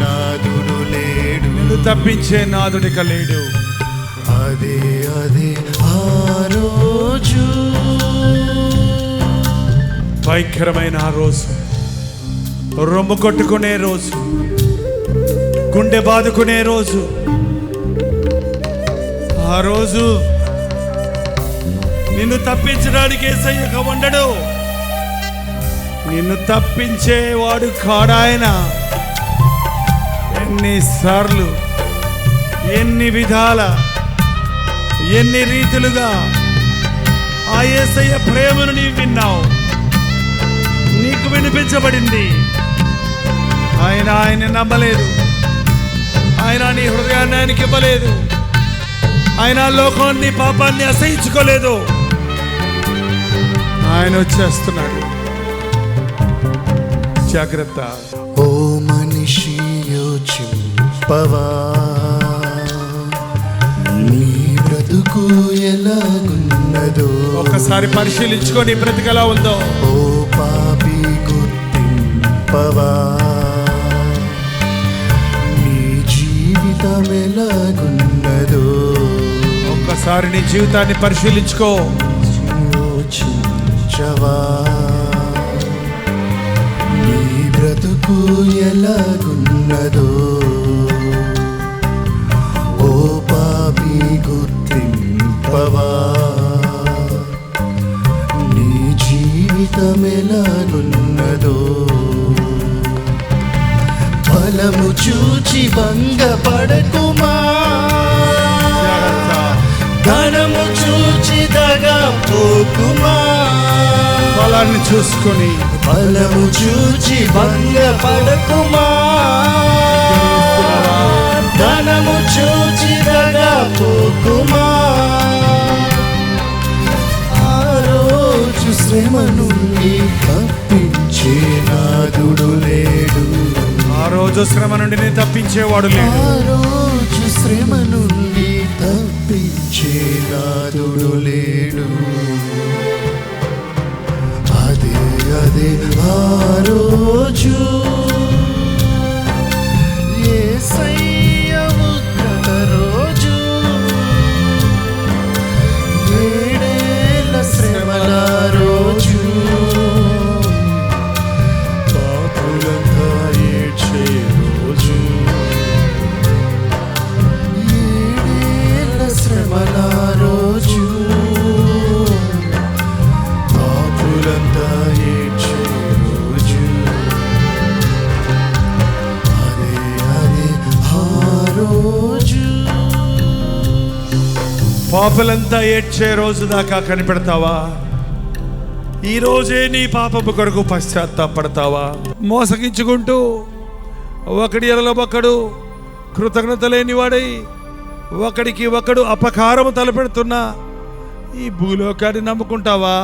నాదుడు లేడు,
నిన్ను తప్పించే నాదుడిక లేడు.
అదే ఆ రోజు,
భయంకరమైన ఆ రోజు, రొమ్ము కొట్టుకునే రోజు, గుండె బాదుకునే రోజు. ఆ రోజు నిన్ను తప్పించడానికి యేసయ్య ఉండడు. నిన్ను తప్పించేవాడు కాడాయన. ఎన్నిసార్లు, ఎన్ని విధాల, ఎన్ని రీతులుగా ఆ యేసయ్య ప్రేమను నీవు విన్నావు, నీకు వినిపించబడింది. ఆయన నమ్మలేదు, ఆయన నీ హృదయాన్ని ఆయనకి ఇవ్వలేదు, ఆయన లోకాన్ని పాపాన్ని అసహించుకోలేదు. ఆయన వచ్చేస్తున్నాడు. జాగ్రత్త.
ఓ మనిషి యోచింపవా, నీ బ్రతుకు ఎలాగున్నదో
ఒక్కసారి పరిశీలించుకొని బ్రతుకు ఎలా ఉందో.
ఓ పాపి గుర్తింపవా, నీ జీవితం ఎలాగున్నదో
ఒక్కసారి నీ జీవితాన్ని పరిశీలించుకో.
యోచించవా, నీ బ్రతుకు ఎలాగున్నదో. ఓ పాపి గుర్తింపవా, నీ జీవితం ఎలాగున్నదో. బలము చూచి భంగపడకుమా, ధనము చూచి దగా పోకుమా.
బలాన్ని చూసుకొని,
బలము చూచి భంగపడకుమా, ధనము చూచి దగా పోకుమా. ఆ రోజు శ్రమ నుండి తప్పించే నాదుడు లేడు.
ఆ రోజు శ్రమ నుండి నేను తప్పించేవాడు లేడు.
ఆ రోజు శ్రమ నుండి తప్పించే నాదుడు లేడు. అదే ఆ రోజు యేసయ్య ఉగ్రత రోజు, ఏడేళ్ళ శ్రమల రోజు, పాపులంతా ఏడ్చే రోజు, ఏడేళ్ళ శ్రమల రోజు, పాపులంతా ఏడ్చే రోజు. అదే ఆ రోజు.
పాపులంతా ఏడ్చే రోజు దాకా కనిపెడతావా? ఈ రోజే నీ పాపపు కొరకు పశ్చాత్తాపడతావా? మోసగించుకుంటూ ఒకడి ఎడల ఒకడు కృతజ్ఞత లేనివాడై ఒకడికి ఒకడు అపకారము తలపెడుతున్నా ఈ భూలోకాన్ని నమ్ముకుంటావా?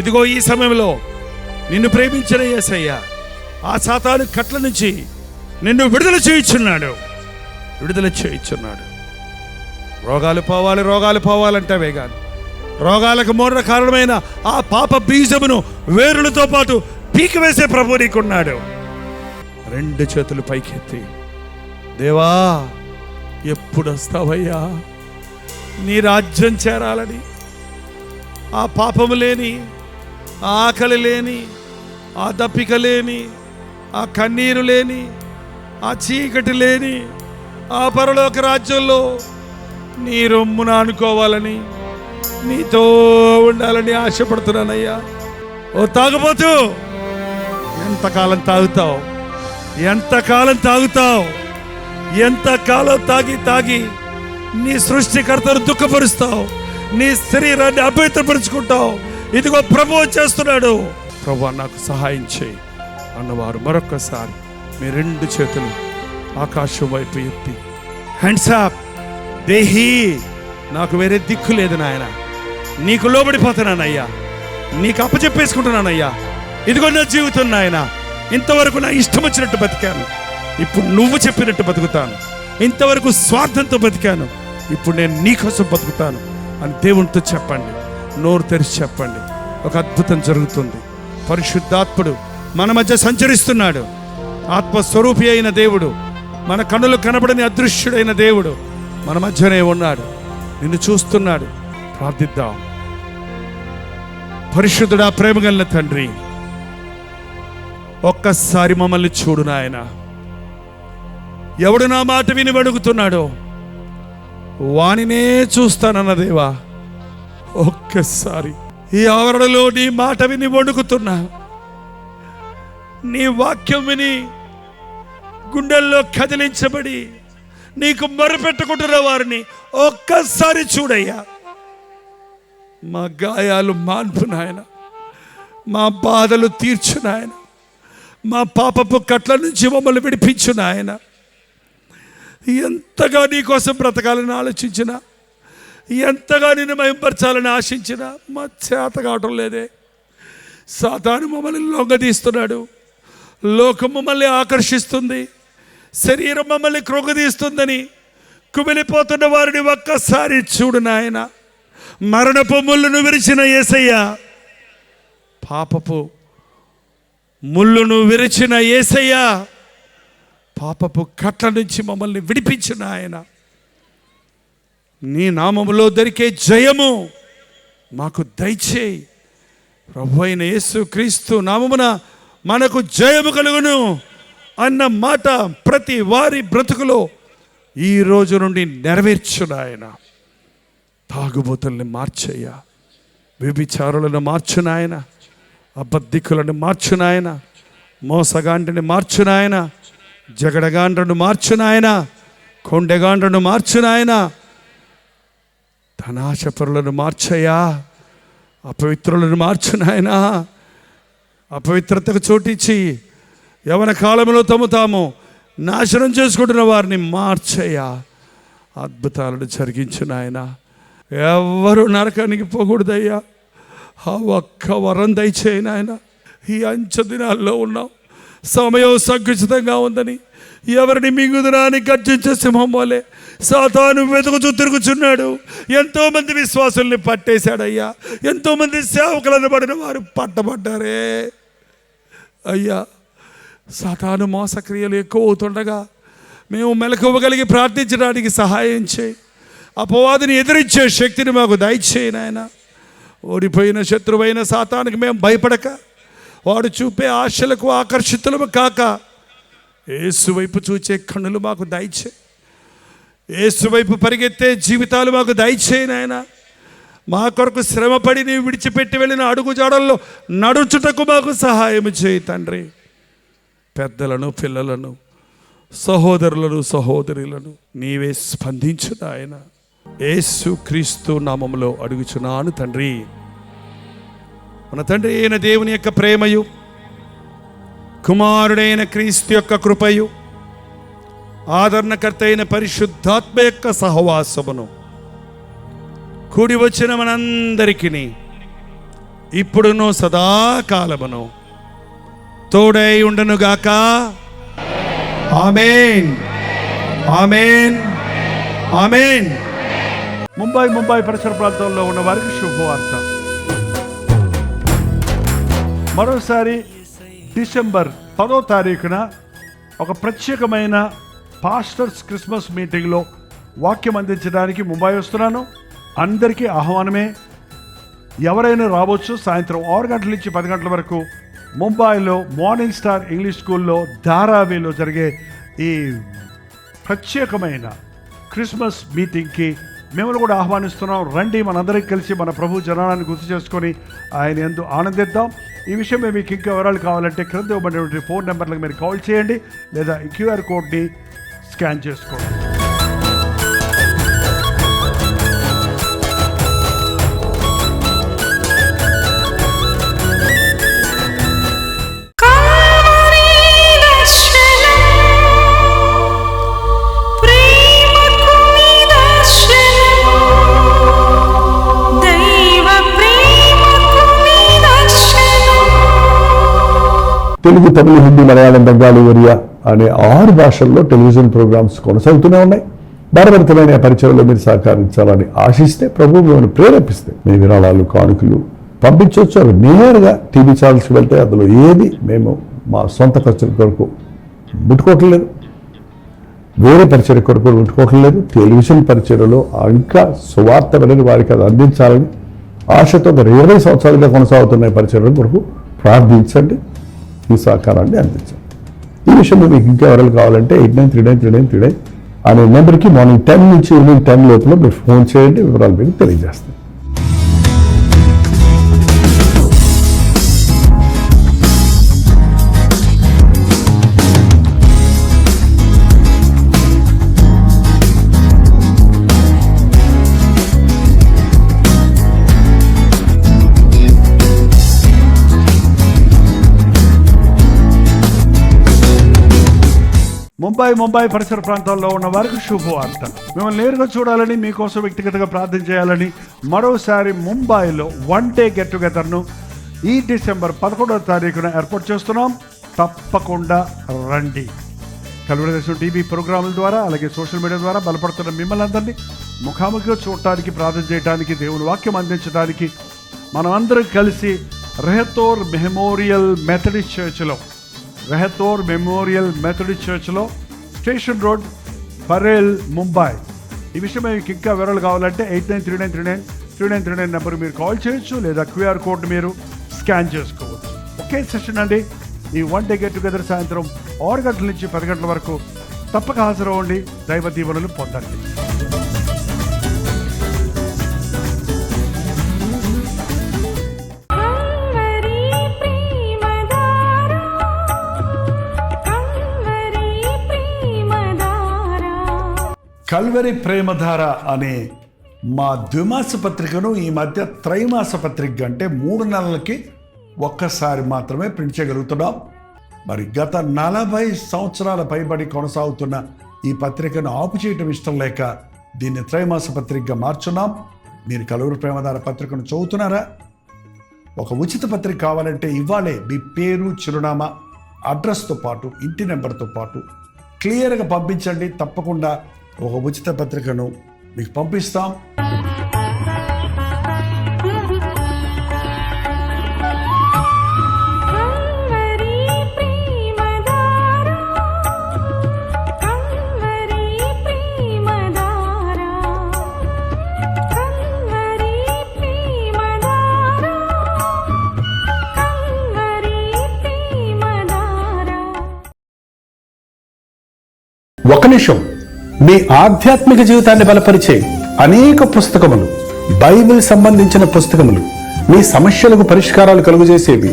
ఇదిగో ఈ సమయంలో నిన్ను ప్రేమించిన యేసయ్య ఆ సాతాను కట్ల నుంచి నిన్ను విడుదల చేయుచున్నాడు. విడుదల చేయుచున్నాడు. రోగాలు పోవాలంటావే కానీ రోగాలకు మూల కారణమైన ఆ పాప బీజమును వేరులతో పాటు పీకివేసే ప్రభు నీకున్నాడు. రెండు చేతులు పైకెత్తి, దేవా ఎప్పుడు వస్తావయ్యా నీ రాజ్యం చేరాలని, ఆ పాపము లేని, ఆ ఆకలి లేని, ఆ దప్పిక లేని, ఆ కన్నీరు లేని, ఆ చీకటి లేని ఆ పరలోక రాజ్యంలో నీ రొమ్మున అనుకోవాలని, నీతో ఉండాలని ఆశపడుతున్నానయ్యా. ఓ తాగుబోతు, ఎంతకాలం తాగుతావు? ఎంతకాలం తాగుతావు? ఎంతకాలం తాగి నీ సృష్టికర్తను దుఃఖపరుస్తావు, నీ శరీరాన్ని అపవిత్రపరుచుకుంటావు. ఇదిగో ప్రభు వచ్చేస్తున్నాడు. ప్రభు నాకు సహాయం చేయి అన్నవారు మరొక్కసారి మీ రెండు చేతులు ఆకాశం వైపు ఎత్తి, హ్యాండ్స్ అప్. దేహి, నాకు వేరే దిక్కు లేదు నాయన, నీకు లోబడిపోతున్నానయ్యా, నీకు అప్పచెప్పేసుకుంటున్నానయ్యా. ఇదిగో నా జీవితం నాయన, ఇంతవరకు నా ఇష్టం వచ్చినట్టు బతికాను, ఇప్పుడు నువ్వు చెప్పినట్టు బతుకుతాను. ఇంతవరకు స్వార్థంతో బతికాను, ఇప్పుడు నేను నీకోసం బతుకుతాను అని దేవునితో చెప్పండి. నోరు తెరిచి చెప్పండి. ఒక అద్భుతం జరుగుతుంది. పరిశుద్ధాత్ముడు మన మధ్య సంచరిస్తున్నాడు. ఆత్మస్వరూపి అయిన దేవుడు, మన కన్నులు కనబడని అదృశ్యుడైన దేవుడు మన మధ్యనే ఉన్నాడు. నిన్ను చూస్తున్నాడు. ప్రార్థిద్దాం. పరిశుద్ధుడా, ప్రేమగల తండ్రి, ఒక్కసారి మమ్మల్ని చూడు నాయన. ఎవడు నా మాట విని అడుగుతున్నాడో వానినే చూస్తానన్న దేవా, ఒక్కసారి ఈ ఆవరణలో నీ మాట విని వణుకుతున్నా నీ వాక్యం విని గుండెల్లో కదిలించబడి నీకు మొరపెట్టుకుంటున్న వారిని ఒక్కసారి చూడయ్యా. మా గాయాలు మాన్పు నాయన, మా బాధలు తీర్చు నాయన, మా పాపపు కట్ల నుంచి మమ్మల్ని విడిపించు నాయన. ఎంతగా నీ కోసం బ్రతకాలని ఆలోచించినా, ఎంతగా నిన్ను మహింపరచాలని ఆశించినా మా చేత కావటం లేదే. సాతాను మమ్మల్ని లొంగదీస్తున్నాడు, లోకం మమ్మల్ని ఆకర్షిస్తుంది, శరీరం మమ్మల్ని కృంగదీస్తుందని కుమిలిపోతున్న వారిని ఒక్కసారి చూడు నాయన. మరణపు ముళ్ళును విరిచిన యేసయ్య, పాపపు ముళ్ళును విరిచిన యేసయ్య, పాపపు కట్ల నుంచి మమ్మల్ని విడిపించిన ఆయన. నీ నామములో దొరికే జయము మాకు దయచేయి. ప్రభువైన యేసు క్రీస్తు నామమున మనకు జయము కలుగును అన్న మాట ప్రతి వారి బ్రతుకులో ఈ రోజు నుండి నెరవేర్చు నాయన. తాగుబోతుల్ని మార్చయ్యా, వ్యభిచారులను మార్చు నాయన, అబద్ధికులను మార్చు నాయన, మోసగాండ్రని మార్చు నాయన, జగడగాండ్రను మార్చు నాయన, కొండెగాండ్రను మార్చు నాయన, ధనాశపరులను మార్చయ్యా, అపవిత్రులను మార్చు నాయన. అపవిత్రతకు చోటిచ్చి యవన కాలంలో తాము నాశనం చేసుకుంటున్న వారిని మార్చయ్యా. అద్భుతాలను జరిగించు నాయన. ఎవరు నరకానికి పోకూడదయ్యా. ఆ ఒక్క వరం దయచేయి నాయన. ఈ అంచె దినాల్లో ఉన్నాం, సమయం సంకుచితంగా ఉందని ఎవరిని మింగుదరాని గర్జించే సింహం వలె సాతాను వెతుకుతూ తిరుగుచున్నాడు. ఎంతోమంది విశ్వాసుల్ని పట్టేశాడయ్యా. ఎంతోమంది సేవకులను పడిన వారు పట్టబడ్డారే అయ్యా. సాతాను మోసక్రియలు ఎక్కువ అవుతుండగా మేము మెలకువగలిగి ప్రార్థించడానికి సహాయం చేయి. అపవాదిని ఎదిరించే శక్తిని మాకు దయచేయి నాయన. ఓడిపోయిన శత్రువైన సాతానికి మేము భయపడక, వాడు చూపే ఆశలకు ఆకర్షితులము కాక, యేసు వైపు చూచే కన్నులు మాకు దయచేయి. యేసు వైపు పరిగెత్తే జీవితాలు మాకు దయచేయి నాయన. మా కొరకు శ్రమపడి నీవు విడిచిపెట్టి వెళ్ళిన అడుగుజాడల్లో నడుచుటకు మాకు సహాయం చేయి తండ్రి. పెద్దలను, పిల్లలను, సహోదరులను, సహోదరులను నీవే స్పందించు నాయన. యేసు క్రీస్తు నామములో అడుగుచున్నాను తండ్రి. మన తండ్రి అయిన దేవుని యొక్క ప్రేమయు, కుమారుడైన క్రీస్తు యొక్క కృపయు, ఆదరణకర్త అయిన పరిశుద్ధాత్మ యొక్క సహవాసమును కూడి వచ్చిన మనందరికీ ఇప్పుడును సదాకాలమును తోడై ఉండనుగాక. ఆమేన్, ఆమేన్, ఆమేన్. ముంబై పరిసర ప్రాంతాల్లో ఉన్న వారికి శుభవార్త. మరోసారి డిసెంబర్ 10వ తారీఖున ఒక ప్రత్యేకమైన పాస్టర్స్ క్రిస్మస్ మీటింగ్లో వాక్యం అందించడానికి ముంబై వస్తున్నాను. అందరికీ ఆహ్వానమే. ఎవరైనా రావచ్చు. సాయంత్రం 6 గంటల నుంచి 10 గంటల వరకు ముంబైలో మార్నింగ్ స్టార్ ఇంగ్లీష్ స్కూల్లో ధారావిలో జరిగే ఈ ప్రత్యేకమైన క్రిస్మస్ మీటింగ్కి మిమ్మల్ని కూడా ఆహ్వానిస్తున్నాం. రండి, మనందరికీ కలిసి మన ప్రభు జనాన్ని గుర్తు చేసుకొని ఆయన యందు ఆనందిద్దాం. ఈ విషయం మీకు ఇంకా వివరాలు కావాలంటే క్రింద ఇవ్వబడినటువంటి ఫోన్ నెంబర్లకు మీరు కాల్ చేయండి, లేదా ఈ QR కోడ్ని స్కాన్ చేసుకోండి.
తెలుగు, తమిళ, హిందీ, మలయాళం, బెంగాలీ, ఒరియా అనే 6 భాషల్లో టెలివిజన్ ప్రోగ్రామ్స్ కొనసాగుతూనే ఉన్నాయి. భారతమైన పరిచయంలో మీరు సహకరించాలని ఆశిస్తే, ప్రభు మిమ్మల్ని ప్రేరేపిస్తే మీ విరాళాలు, కానుకలు పంపించవచ్చు. అవి నేరుగా టీవీ ఛానల్స్కి వెళ్తే అందులో ఏది మేము మా సొంత ఖర్చుల కొరకు ముట్టుకోవట్లేదు, వేరే పరిచయ కొరకు ముట్టుకోవట్లేదు. టెలివిజన్ పరిచయలో ఇంకా సువార్త వినని వారికి అది అందించాలని ఆశతో 20 సంవత్సరాలుగా కొనసాగుతున్న పరిచయం కొరకు ప్రార్థించండి, ఈ సహకారాన్ని అందించండి. ఈ విషయంలో మీకు ఇంకా ఎవరైనా కావాలంటే 89393939 అనే నెంబర్కి మార్నింగ్ 10 నుంచి ఈవినింగ్ 10 లోపల మీరు ఫోన్ చేయండి, వివరాలు మీకు తెలియజేస్తాం.
ముంబై పరిసర ప్రాంతాల్లో ఉన్న వారికి శుభవార్త. మిమ్మల్ని నేరుగా చూడాలని, మీకోసం వ్యక్తిగతంగా ప్రార్థన చేయాలని మరోసారి ముంబైలో 1 డే గెట్ టుగెదర్ను ఈ డిసెంబర్ 11వ తారీఖున ఏర్పాటు చేస్తున్నాం. తప్పకుండా రండి. కల్వరి దర్శనం టీవీ ప్రోగ్రాముల ద్వారా, అలాగే సోషల్ మీడియా ద్వారా బలపడుతున్న మిమ్మల్ని అందరినీ ముఖాముఖిగా చూడటానికి, ప్రార్థన చేయడానికి, దేవుని వాక్యం అందించడానికి మనం అందరం కలిసి రెహతోర్ మెమోరియల్ మెథడిస్ట్ చర్చ్లో స్టేషన్ రోడ్, పరేల్, ముంబై. ఈ విషయం మీకు ఇంకా వివరాలు కావాలంటే 8939393939 నెంబర్ మీరు కాల్ చేయొచ్చు, లేదా QR కోడ్ మీరు స్కాన్ చేసుకోవచ్చు. ఒకే సెషన్ అండి. ఈ 1 డే గెట్ టుగెదర్ సాయంత్రం 6 గంటల నుంచి 10 గంటల వరకు తప్పక హాజరవ్వండి. దైవ దీవెనలు పొందండి. కల్వరి ప్రేమధార అనే మా ద్విమాస పత్రికను ఈ మధ్య త్రైమాస పత్రిక అంటే 3 నెలలకి ఒక్కసారి మాత్రమే ప్రింట్ చేయగలుగుతున్నాం. మరి గత 40 సంవత్సరాల పైబడి కొనసాగుతున్న ఈ పత్రికను ఆపు చేయటం ఇష్టం లేక దీన్ని త్రైమాస పత్రికగా మార్చున్నాం. మీరు కల్వరి ప్రేమధార పత్రికను చదువుతున్నారా? ఒక ఉచిత పత్రిక కావాలంటే ఇవ్వాలే మీ పేరు, చిరునామా, అడ్రస్తో పాటు, ఇంటి నెంబర్తో పాటు క్లియర్గా పంపించండి. తప్పకుండా ఒక ఉచిత పత్రికను మీకు పంపిస్తాం.
ఒక నిమిషం. మీ ఆధ్యాత్మిక జీవితాన్ని బలపరిచే అనేక పుస్తకములు, బైబిల్ సంబంధించిన పుస్తకములు, మీ సమస్యలకు పరిష్కారాలు కలుగజేసేవి,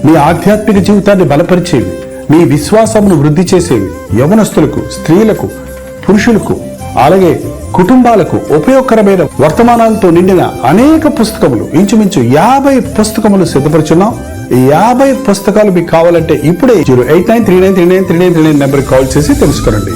మీ ఆధ్యాత్మిక జీవితాన్ని బలపరిచేవి, మీ విశ్వాసమును వృద్ధి చేసేవి, యవనస్తులకు, స్త్రీలకు, పురుషులకు, అలాగే కుటుంబాలకు ఉపయోగకరమైన వర్తమానాలతో నిండిన అనేక పుస్తకములు, ఇంచుమించు 50 పుస్తకములు సిద్ధపరుచున్నాం. ఈ 50 పుస్తకాలు మీకు కావాలంటే ఇప్పుడే 08939393939 నెంబర్కి కాల్ చేసి తెలుసుకోండి.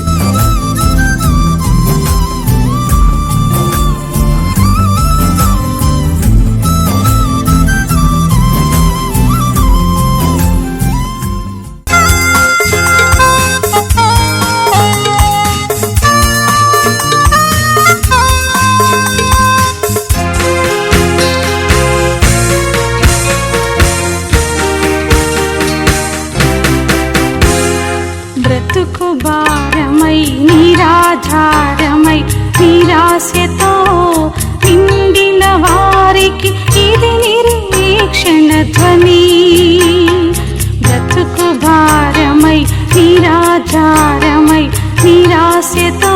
బ్రతుకు భారమై నిరాధారమై నిరాశతో నిండిన వారికి ఇది నిరీక్షణ ధ్వని. బ్రతుకు భారమై నిరాధారమై నిరాశతో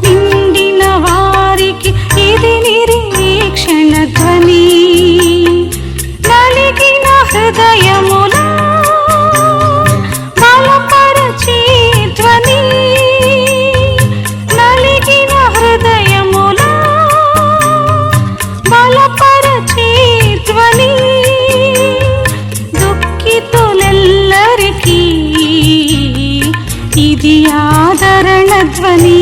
నిండిన వారికి ఇది నిరీక్షణ ధ్వని. నలిగిన హృదయములా ఇది ఆదరణ ధ్వని.